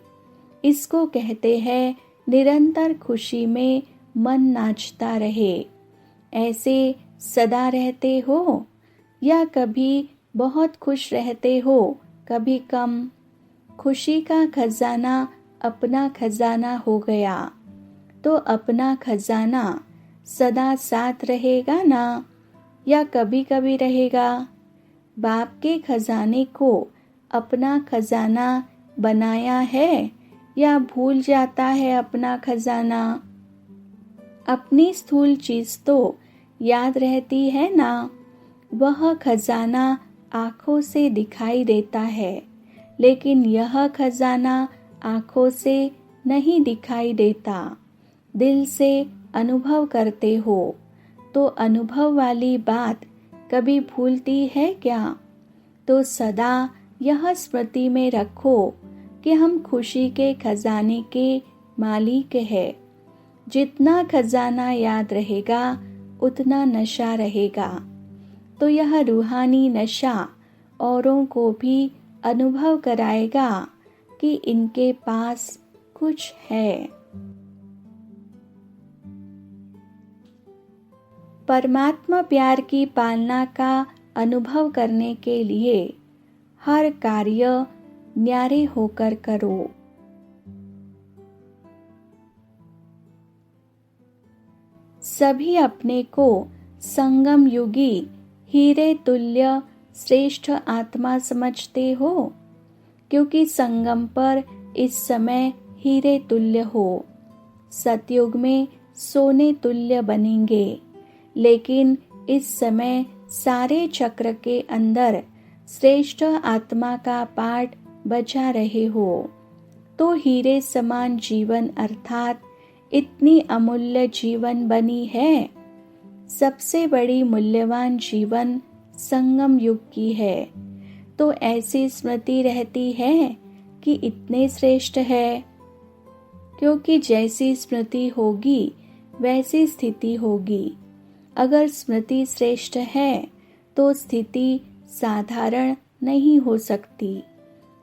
इसको कहते हैं निरंतर खुशी में मन नाचता रहे। ऐसे सदा रहते हो या कभी बहुत खुश रहते हो कभी कम। खुशी का खजाना अपना खजाना हो गया तो अपना खजाना सदा साथ रहेगा ना, या कभी कभी रहेगा? बाप के खजाने को अपना खजाना बनाया है या भूल जाता है अपना खजाना? अपनी स्थूल चीज तो याद रहती है ना, वह खजाना आंखों से दिखाई देता है, लेकिन यह खजाना आंखों से नहीं दिखाई देता। दिल से अनुभव करते हो तो अनुभव वाली बात कभी भूलती है क्या? तो सदा यह स्मृति में रखो कि हम खुशी के खजाने के मालिक है। जितना खजाना याद रहेगा उतना नशा रहेगा। तो यह रूहानी नशा औरों को भी अनुभव कराएगा कि इनके पास कुछ है। परमात्मा प्यार की पालना का अनुभव करने के लिए हर कार्य न्यारे होकर करो। सभी अपने को संगम युगी हीरे तुल्य श्रेष्ठ आत्मा समझते हो, क्योंकि संगम पर इस समय हीरे तुल्य हो। सतयुग में सोने तुल्य बनेंगे, लेकिन इस समय सारे चक्र के अंदर श्रेष्ठ आत्मा का पाठ बजा रहे हो। तो हीरे समान जीवन अर्थात इतनी अमूल्य जीवन बनी है। सबसे बड़ी मूल्यवान जीवन संगम युग की है। तो ऐसी स्मृति रहती है कि इतने श्रेष्ठ है, क्योंकि जैसी स्मृति होगी वैसी स्थिति होगी। अगर स्मृति श्रेष्ठ है तो स्थिति साधारण नहीं हो सकती।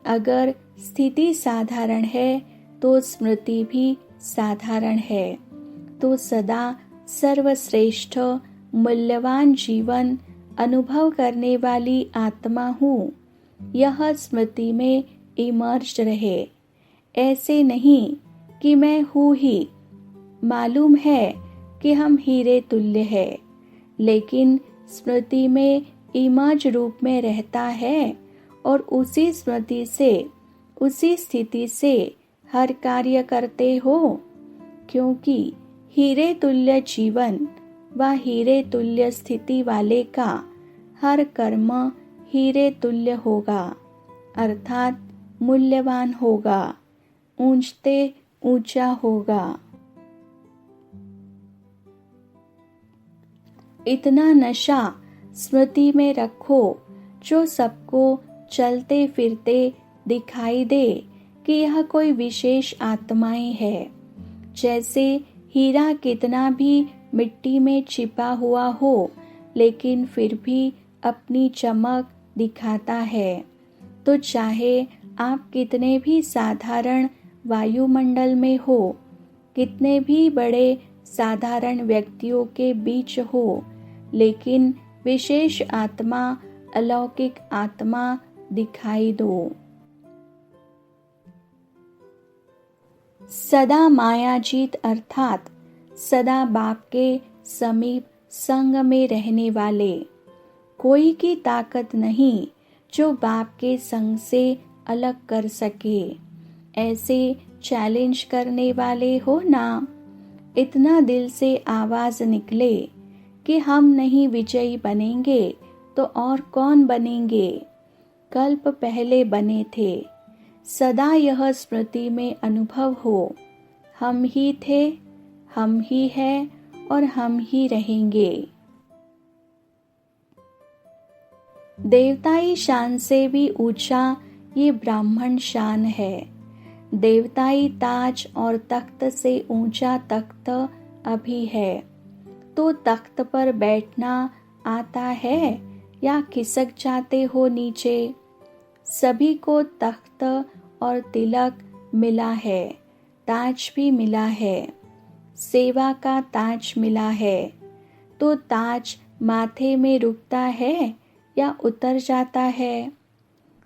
अगर स्थिति साधारण है तो स्मृति भी साधारण है। तो सदा सर्वश्रेष्ठ मूल्यवान जीवन अनुभव करने वाली आत्मा हूँ, यह स्मृति में इमर्ज रहे। ऐसे नहीं कि मैं हूँ ही। मालूम है कि हम हीरे तुल्य है, लेकिन स्मृति में इमर्ज रूप में रहता है और उसी स्मृति से उसी स्थिति से हर कार्य करते हो, क्योंकि हीरे तुल्य जीवन व हीरे तुल्य स्थिति वाले का हर कर्म हीरे तुल्य होगा, अर्थात मूल्यवान होगा, ऊंचते ऊंचा होगा। इतना नशा स्मृति में रखो जो सबको चलते फिरते दिखाई दे कि यह कोई विशेष आत्माएं है। जैसे हीरा कितना भी मिट्टी में छिपा हुआ हो, लेकिन फिर भी अपनी चमक दिखाता है। तो चाहे आप कितने भी साधारण वायुमंडल में हो, कितने भी बड़े साधारण व्यक्तियों के बीच हो, लेकिन विशेष आत्मा अलौकिक आत्मा दिखाई दो। सदा मायाजीत अर्थात सदा बाप के समीप संग में रहने वाले। कोई की ताकत नहीं जो बाप के संग से अलग कर सके। ऐसे चैलेंज करने वाले हो ना। इतना दिल से आवाज निकले कि हम नहीं विजयी बनेंगे तो और कौन बनेंगे। कल्प पहले बने थे। सदा यह स्मृति में अनुभव हो, हम ही थे, हम ही हैं और हम ही रहेंगे। देवताई शान से भी ऊंचा ये ब्राह्मण शान है। देवताई ताज और तख्त से ऊंचा तख्त अभी है। तो तख्त पर बैठना आता है या खिसक जाते हो नीचे? सभी को तख्त और तिलक मिला है, ताज भी मिला है, सेवा का ताज मिला है। तो ताज माथे में रुकता है या उतर जाता है?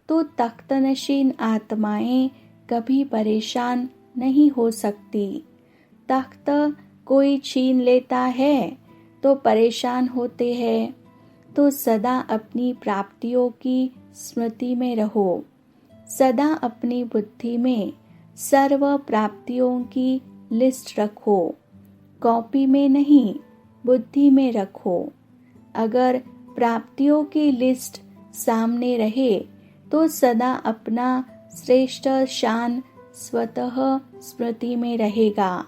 तो तख्तनशीन आत्माएं कभी परेशान नहीं हो सकती। तख्त कोई छीन लेता है तो परेशान होते हैं। तो सदा अपनी प्राप्तियों की स्मृति में रहो। सदा अपनी बुद्धि में सर्व प्राप्तियों की लिस्ट रखो। कॉपी में नहीं, बुद्धि में रखो। अगर प्राप्तियों की लिस्ट सामने रहे तो सदा अपना श्रेष्ठ शान स्वतः स्मृति में रहेगा।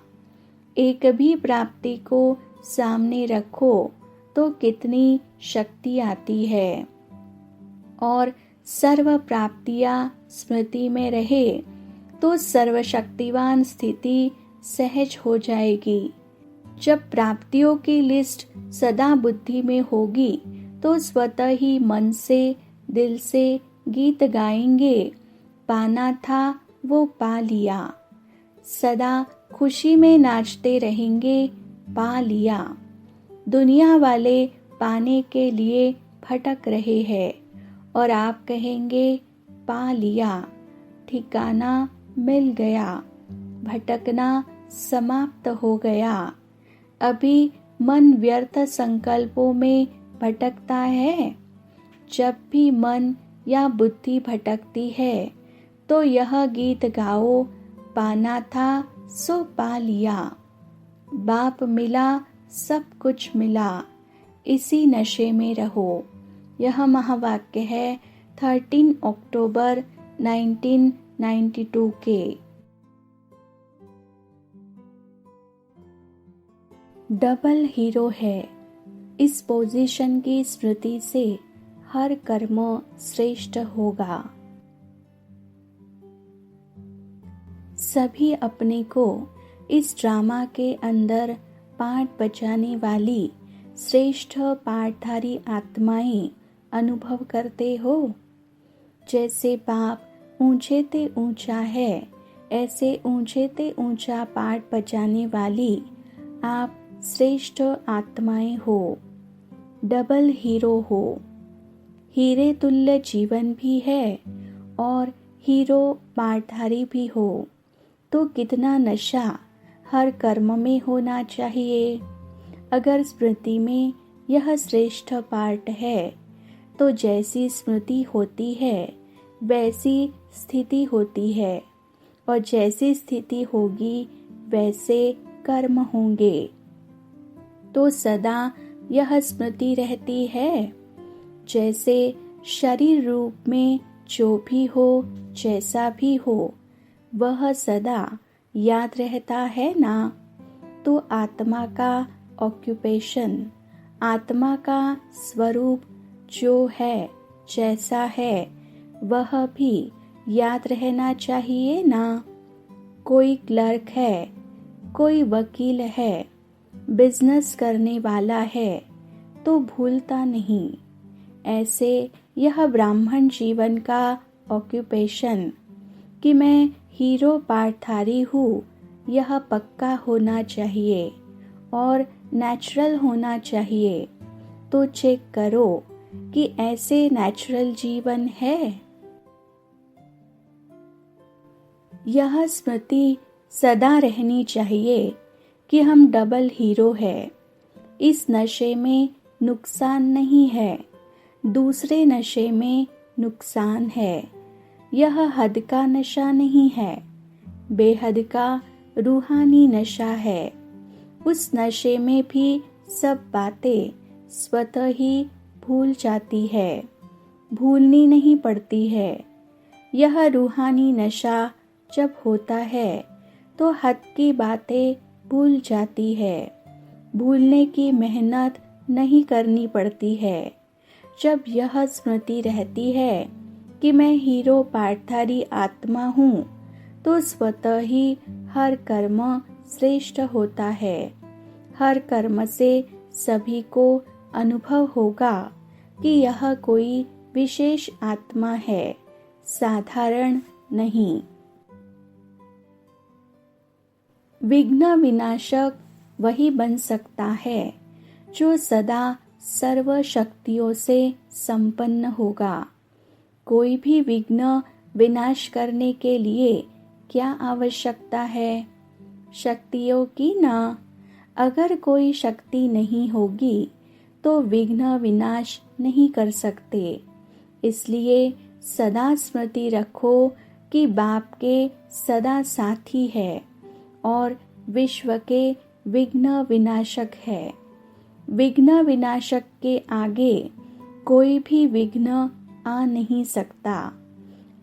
एक भी प्राप्ति को सामने रखो तो कितनी शक्ति आती है। और सर्व प्राप्तियां स्मृति में रहे तो सर्वशक्तिवान स्थिति सहज हो जाएगी। जब प्राप्तियों की लिस्ट सदा बुद्धि में होगी तो स्वतः ही मन से, दिल से गीत गाएंगे, पाना था वो पा लिया। सदा खुशी में नाचते रहेंगे, पा लिया। दुनिया वाले पाने के लिए भटक रहे हैं और आप कहेंगे पा लिया, ठिकाना मिल गया, भटकना समाप्त हो गया। अभी मन व्यर्थ संकल्पों में भटकता है। जब भी मन या बुद्धि भटकती है तो यह गीत गाओ, पाना था सो पा लिया। बाप मिला, सब कुछ मिला, इसी नशे में रहो। यह महावाक्य है 13 अक्टूबर 1992 के। डबल हीरो है। इस पोजीशन की स्मृति से हर कर्म श्रेष्ठ होगा। सभी अपने को इस ड्रामा के अंदर पाठ बजाने वाली श्रेष्ठ पाठधारी आत्माएं अनुभव करते हो। जैसे बाप ऊंचे ते ऊंचा है, ऐसे ऊंचे ते ऊंचा पाठ बजाने वाली आप श्रेष्ठ आत्माएं हो। डबल हीरो हो। हीरे तुल्य जीवन भी है और हीरो पाठधारी भी हो। तो कितना नशा हर कर्म में होना चाहिए। अगर स्मृति में यह श्रेष्ठ पाठ है तो जैसी स्मृति होती है वैसी स्थिति होती है, और जैसी स्थिति होगी वैसे कर्म होंगे। तो सदा यह स्मृति रहती है। जैसे शरीर रूप में जो भी हो, जैसा भी हो, वह सदा याद रहता है ना। तो आत्मा का ऑक्यूपेशन, आत्मा का स्वरूप जो है, जैसा है, वह भी याद रहना चाहिए ना। कोई क्लर्क है, कोई वकील है, बिजनेस करने वाला है तो भूलता नहीं। ऐसे यह ब्राह्मण जीवन का ऑक्यूपेशन कि मैं हीरो पाठधारी हूँ, यह पक्का होना चाहिए और नेचुरल होना चाहिए। तो चेक करो कि ऐसे नेचुरल जीवन है। यह स्मृति सदा रहनी चाहिए कि हम डबल हीरो है। इस नशे में नुकसान नहीं है, दूसरे नशे में नुकसान है। यह हद का नशा नहीं है, बेहद का रूहानी नशा है। उस नशे में भी सब बातें स्वतः ही भूल जाती है, भूलनी नहीं पड़ती है। यह रूहानी नशा जब होता है तो हद की बातें भूल जाती है, भूलने की मेहनत नहीं करनी पड़ती है। जब यह स्मृति रहती है कि मैं हीरो पाठधारी आत्मा हूँ, तो स्वतः ही हर कर्म श्रेष्ठ होता है। हर कर्म से सभी को अनुभव होगा कि यह कोई विशेष आत्मा है, साधारण नहीं। विघ्न विनाशक वही बन सकता है जो सदा सर्व शक्तियों से संपन्न होगा। कोई भी विघ्न विनाश करने के लिए क्या आवश्यकता है? शक्तियों की ना। अगर कोई शक्ति नहीं होगी तो विघ्न विनाश नहीं कर सकते। इसलिए सदा स्मृति रखो कि बाप के सदा साथी है और विश्व के विघ्न विनाशक है। विघ्न विनाशक के आगे कोई भी विघ्न आ नहीं सकता।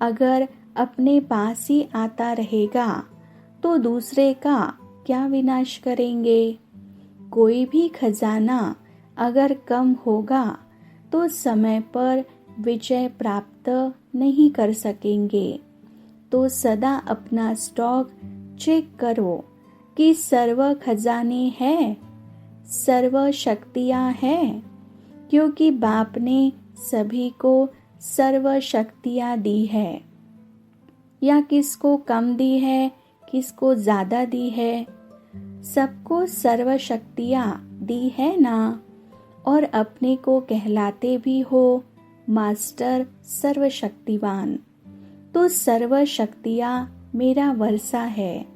अगर अपने पास ही आता रहेगा तो दूसरे का क्या विनाश करेंगे? कोई भी खजाना अगर कम होगा तो समय पर विजय प्राप्त नहीं कर सकेंगे। तो सदा अपना स्टॉक चेक करो कि सर्व खजाने हैं, सर्व शक्तियाँ हैं, क्योंकि बाप ने सभी को सर्व शक्तियाँ दी है। या किसको कम दी है, किसको ज़्यादा दी है? सबको सर्व शक्तियाँ दी है ना। और अपने को कहलाते भी हो मास्टर सर्वशक्तिवान। तो सर्व शक्तियाँ मेरा वर्षा है,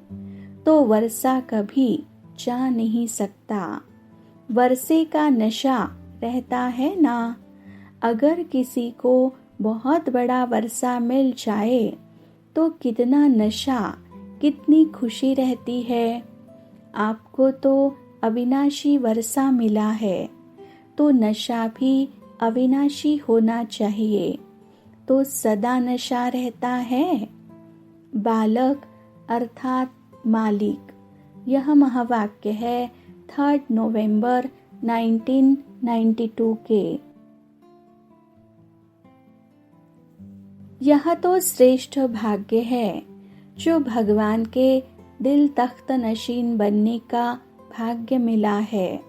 तो वर्षा कभी जा नहीं सकता। वर्षे का नशा रहता है ना। अगर किसी को बहुत बड़ा वर्षा मिल जाए तो कितना नशा, कितनी खुशी रहती है। आपको तो अविनाशी वर्षा मिला है, तो नशा भी अविनाशी होना चाहिए। तो सदा नशा रहता है। बालक अर्थात मालिक, यह महावाक्य है 3 नवंबर 1992 के। यह तो श्रेष्ठ भाग्य है जो भगवान के दिल तख्त नशीन बनने का भाग्य मिला है।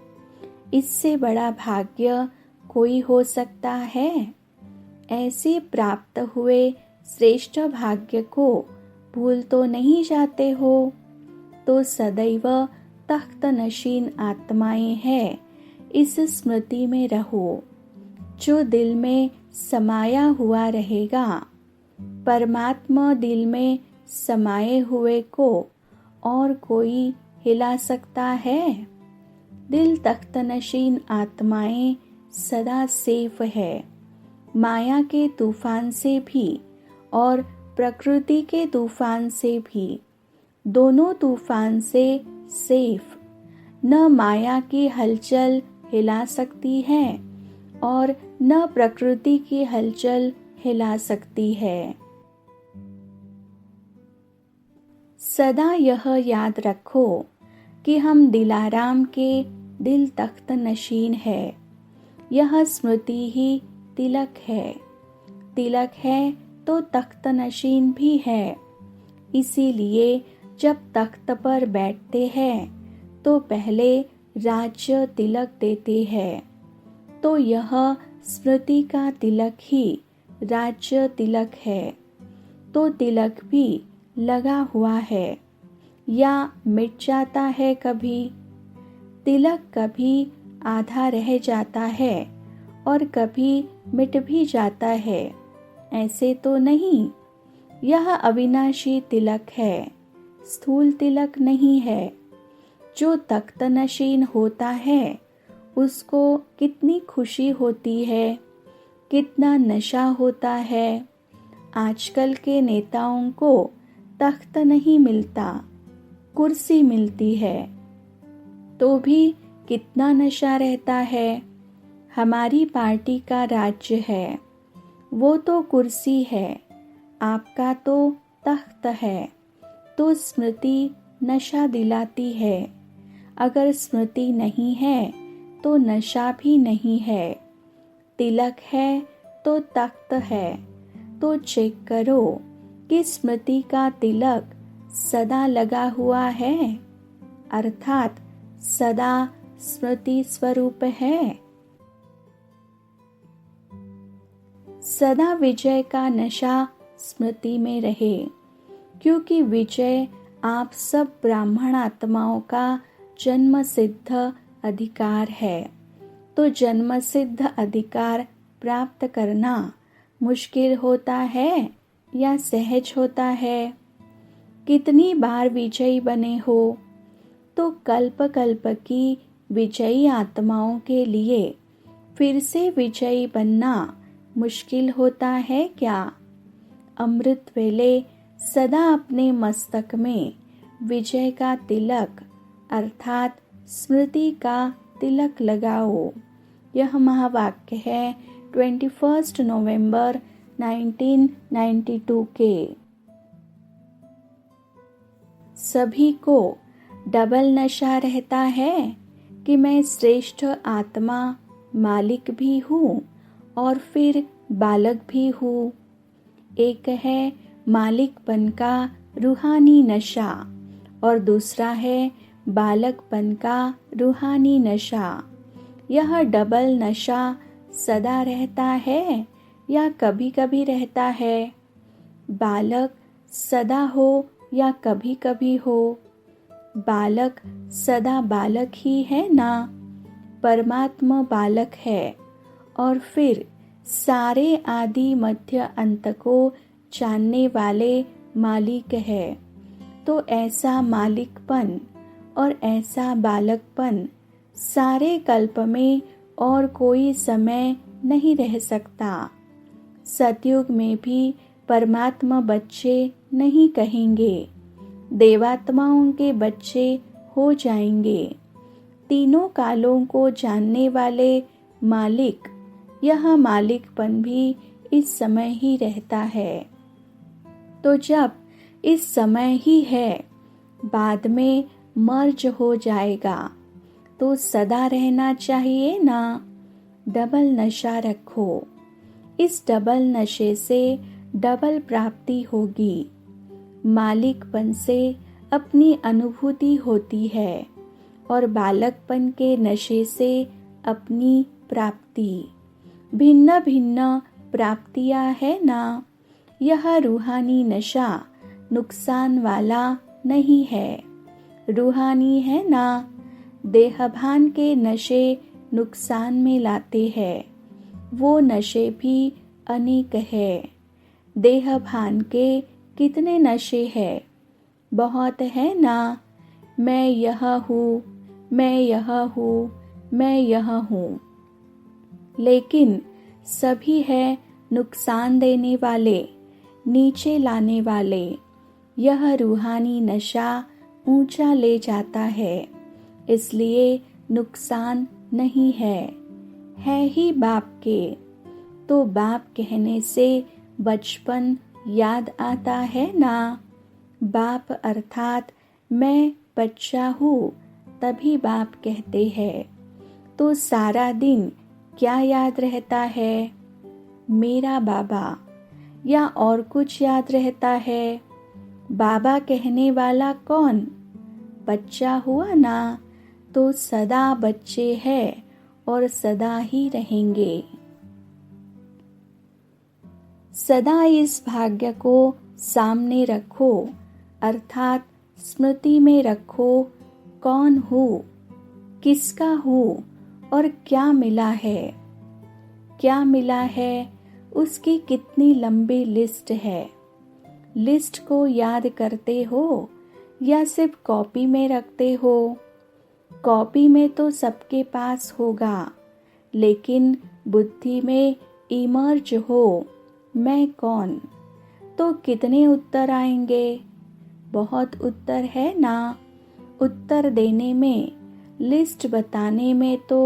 इससे बड़ा भाग्य कोई हो सकता है? ऐसे प्राप्त हुए श्रेष्ठ भाग्य को भूल तो नहीं जाते हो? तो सदैव तख्त नशीन आत्माएं हैं, इस स्मृति में रहो। जो दिल में समाया हुआ रहेगा, परमात्मा दिल में समाये हुए को और कोई हिला सकता है? दिल तख्त नशीन आत्माएं सदा सेफ है, माया के तूफान से भी और प्रकृति के तूफान से भी। दोनों तूफान से सेफ। न माया की हलचल हिला सकती है और न प्रकृति की हलचल हिला सकती है। सदा यह याद रखो कि हम दिलाराम के दिल तख्त नशीन है। यह स्मृति ही तिलक है। तिलक है तो तख्त नशीन भी है। इसीलिए जब तख्त पर बैठते हैं तो पहले राज्य तिलक देते हैं। तो यह स्मृति का तिलक ही राज्य तिलक है। तो तिलक भी लगा हुआ है या मिट जाता है कभी? तिलक कभी आधा रह जाता है और कभी मिट भी जाता है, ऐसे तो नहीं। यह अविनाशी तिलक है, स्थूल तिलक नहीं है। जो तख्त नशीन होता है उसको कितनी खुशी होती है, कितना नशा होता है। आजकल के नेताओं को तख्त नहीं मिलता, कुर्सी मिलती है, तो भी कितना नशा रहता है। हमारी पार्टी का राज्य है, वो तो कुर्सी है, आपका तो तख्त है। तो स्मृति नशा दिलाती है। अगर स्मृति नहीं है तो नशा भी नहीं है। तिलक है तो तख्त है। तो चेक करो कि स्मृति का तिलक सदा लगा हुआ है, अर्थात सदा स्मृति स्वरूप है। सदा विजय का नशा स्मृति में रहे, क्योंकि विजय आप सब ब्राह्मण आत्माओं का जन्म सिद्ध अधिकार है। तो जन्म सिद्ध अधिकार प्राप्त करना मुश्किल होता है या सहज होता है? कितनी बार विजयी बने हो? तो कल्प कल्प की विजयी आत्माओं के लिए फिर से विजयी बनना मुश्किल होता है क्या? अमृत वेले सदा अपने मस्तक में विजय का तिलक अर्थात स्मृति का तिलक लगाओ। यह महावाक्य है 21 नवंबर 1992 के। सभी को डबल नशा रहता है कि मैं श्रेष्ठ आत्मा मालिक भी हूँ और फिर बालक भी हूँ। एक है मालिकपन का रूहानी नशा और दूसरा है बालकपन का रूहानी नशा। यह डबल नशा सदा रहता है या कभी कभी रहता है? बालक सदा हो या कभी कभी हो? बालक सदा बालक ही है ना? परमात्मा बालक है और फिर सारे आदि मध्य अंत को जानने वाले मालिक है। तो ऐसा मालिकपन और ऐसा बालकपन सारे कल्प में और कोई समय नहीं रह सकता। सतयुग में भी परमात्मा बच्चे नहीं कहेंगे, देवात्माओं के बच्चे हो जाएंगे। तीनों कालों को जानने वाले मालिक, यह मालिकपन भी इस समय ही रहता है। तो जब इस समय ही है, बाद में मर्ज हो जाएगा, तो सदा रहना चाहिए ना। डबल नशा रखो। इस डबल नशे से डबल प्राप्ति होगी। मालिकपन से अपनी अनुभूति होती है और बालकपन के नशे से अपनी प्राप्ति। भिन्न भिन्न प्राप्तियां है ना। यह रूहानी नशा नुकसान वाला नहीं है, रूहानी है ना। देहभान के नशे नुकसान में लाते हैं, वो नशे भी अनेक है। देहभान के कितने नशे हैं? बहुत है ना। मैं यह हूँ, मैं यह हूँ, मैं यह हूँ। लेकिन सभी है नुकसान देने वाले, नीचे लाने वाले। यह रूहानी नशा ऊंचा ले जाता है, इसलिए नुकसान नहीं है ही बाप के। तो बाप कहने से बचपन याद आता है ना। बाप अर्थात मैं बच्चा हूँ, तभी बाप कहते हैं। तो सारा दिन क्या याद रहता है? मेरा बाबा, या और कुछ याद रहता है? बाबा कहने वाला कौन? बच्चा हुआ ना, तो सदा बच्चे हैं और सदा ही रहेंगे। सदा इस भाग्य को सामने रखो, अर्थात स्मृति में रखो। कौन हूँ, किसका हूँ और क्या मिला है? क्या मिला है, उसकी कितनी लंबी लिस्ट है। लिस्ट को याद करते हो या सिर्फ कॉपी में रखते हो? कॉपी में तो सबके पास होगा, लेकिन बुद्धि में इमर्ज हो, मैं कौन? तो कितने उत्तर आएंगे? बहुत उत्तर है ना। उत्तर देने में, लिस्ट बताने में तो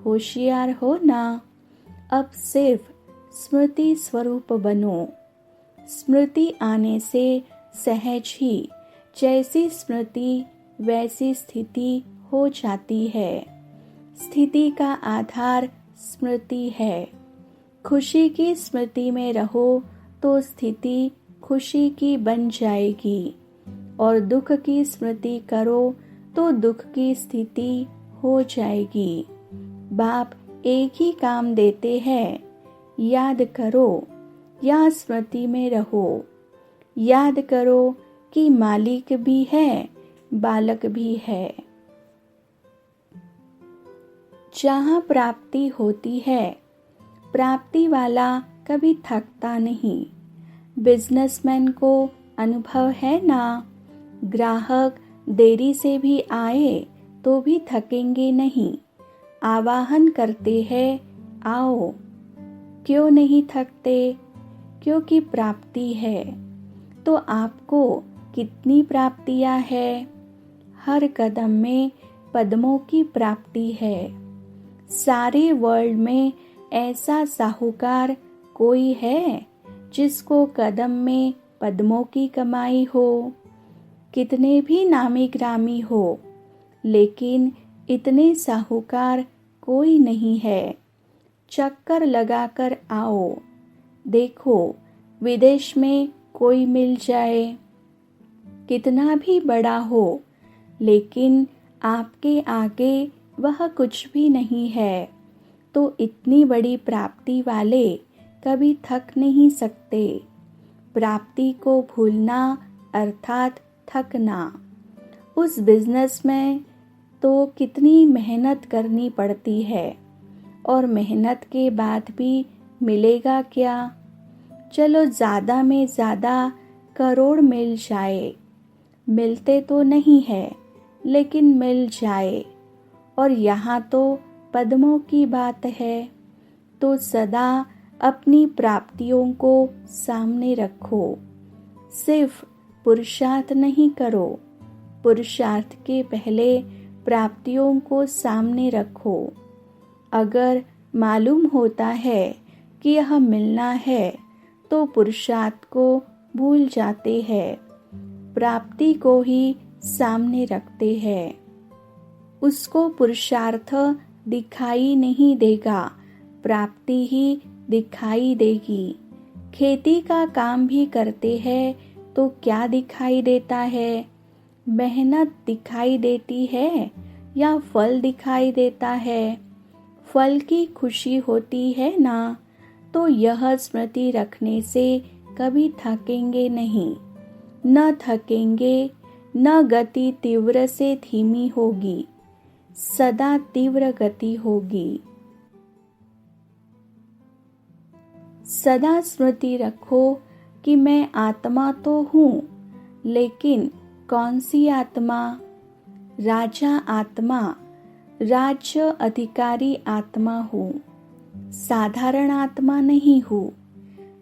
होशियार हो ना। अब सिर्फ स्मृति स्वरूप बनो। स्मृति आने से सहज ही जैसी स्मृति वैसी स्थिति हो जाती है। स्थिति का आधार स्मृति है। खुशी की स्मृति में रहो तो स्थिति खुशी की बन जाएगी, और दुख की स्मृति करो तो दुख की स्थिति हो जाएगी। बाप एक ही काम देते हैं, याद करो या स्मृति में रहो। याद करो कि मालिक भी है, बालक भी है। जहाँ प्राप्ति होती है, प्राप्ति वाला कभी थकता नहीं। बिजनेसमैन को अनुभव है ना, ग्राहक देरी से भी आए तो भी थकेंगे नहीं। आवाहन करते हैं, आओ। क्यों नहीं थकते? क्योंकि प्राप्ति है। तो आपको कितनी प्राप्तियां है? हर कदम में पद्मों की प्राप्ति है। सारे वर्ल्ड में ऐसा साहूकार कोई है जिसको कदम में पद्मों की कमाई हो? कितने भी नामी ग्रामी हो, लेकिन इतने साहूकार कोई नहीं है। चक्कर लगाकर आओ, देखो विदेश में कोई मिल जाए, कितना भी बड़ा हो, लेकिन आपके आगे वह कुछ भी नहीं है। तो इतनी बड़ी प्राप्ति वाले कभी थक नहीं सकते। प्राप्ति को भूलना अर्थात थकना। उस बिजनेस में तो कितनी मेहनत करनी पड़ती है, और मेहनत के बाद भी मिलेगा क्या? चलो ज़्यादा में ज़्यादा करोड़ मिल जाए, मिलते तो नहीं है लेकिन मिल जाए। और यहाँ तो पद्मों की बात है। तो सदा अपनी प्राप्तियों को सामने रखो। सिर्फ पुरुषार्थ नहीं करो, पुरुषार्थ के पहले प्राप्तियों को सामने रखो। अगर मालूम होता है कि यह मिलना है तो पुरुषार्थ को भूल जाते हैं, प्राप्ति को ही सामने रखते हैं। उसको पुरुषार्थ दिखाई नहीं देगा, प्राप्ति ही दिखाई देगी। खेती का काम भी करते हैं तो क्या दिखाई देता है? मेहनत दिखाई देती है या फल दिखाई देता है? फल की खुशी होती है ना। तो यह स्मृति रखने से कभी थकेंगे नहीं, न थकेंगे, न गति तीव्र से धीमी होगी, सदा तीव्र गति होगी। सदा स्मृति रखो कि मैं आत्मा तो हूँ, लेकिन कौन सी आत्मा? राजा आत्मा, राज्य अधिकारी आत्मा हूँ, साधारण आत्मा नहीं हूँ।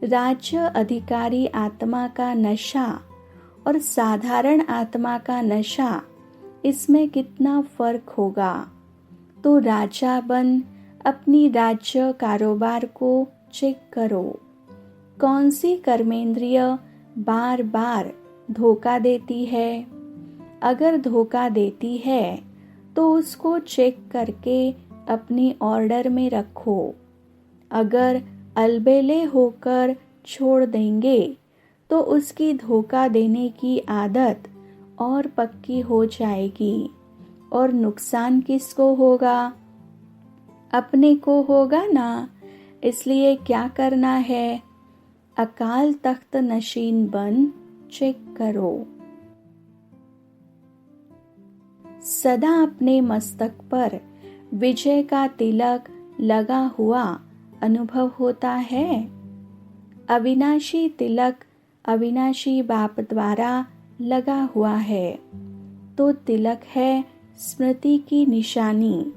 राज्य अधिकारी आत्मा का नशा और साधारण आत्मा का नशा, इसमें कितना फर्क होगा। तो राजा बन अपनी राज्य कारोबार को चेक करो। कौन सी कर्मेंद्रिय बार बार धोखा देती है? अगर धोखा देती है तो उसको चेक करके अपनी ऑर्डर में रखो। अगर अलबेले होकर छोड़ देंगे तो उसकी धोखा देने की आदत और पक्की हो जाएगी। और नुकसान किसको होगा? अपने को होगा ना। इसलिए क्या करना है? अकाल तख्त नशीन बन चेक करो। सदा अपने मस्तक पर विजय का तिलक लगा हुआ अनुभव होता है। अविनाशी तिलक अविनाशी बाप द्वारा लगा हुआ है। तो तिलक है स्मृति की निशानी।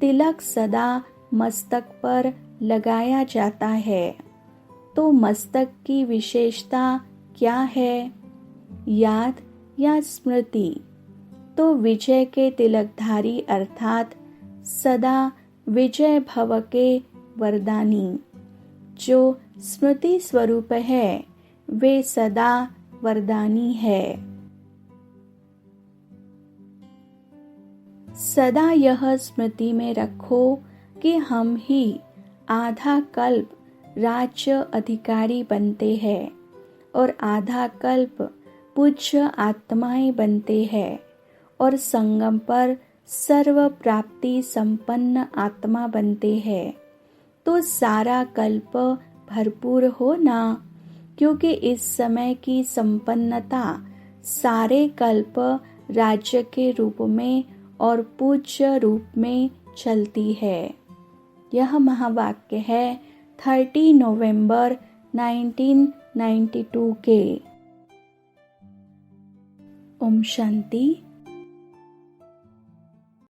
तिलक सदा मस्तक पर लगाया जाता है। तो मस्तक की विशेषता क्या है? याद या स्मृति? तो विजय के तिलकधारी अर्थात सदा विजय भव के वरदानी, जो स्मृति स्वरूप है, वे सदा वरदानी है। सदा यह स्मृति में रखो कि हम ही आधा कल्प राज्य अधिकारी बनते हैं और आधा कल्प पूज्य आत्माएं बनते हैं, और संगम पर सर्व प्राप्ति संपन्न आत्मा बनते हैं। तो सारा कल्प भरपूर हो ना, क्योंकि इस समय की संपन्नता सारे कल्प राज्य के रूप में और पूज्य रूप में चलती है। यह महावाक्य है 30 नवंबर 1992 के। ओम शांति।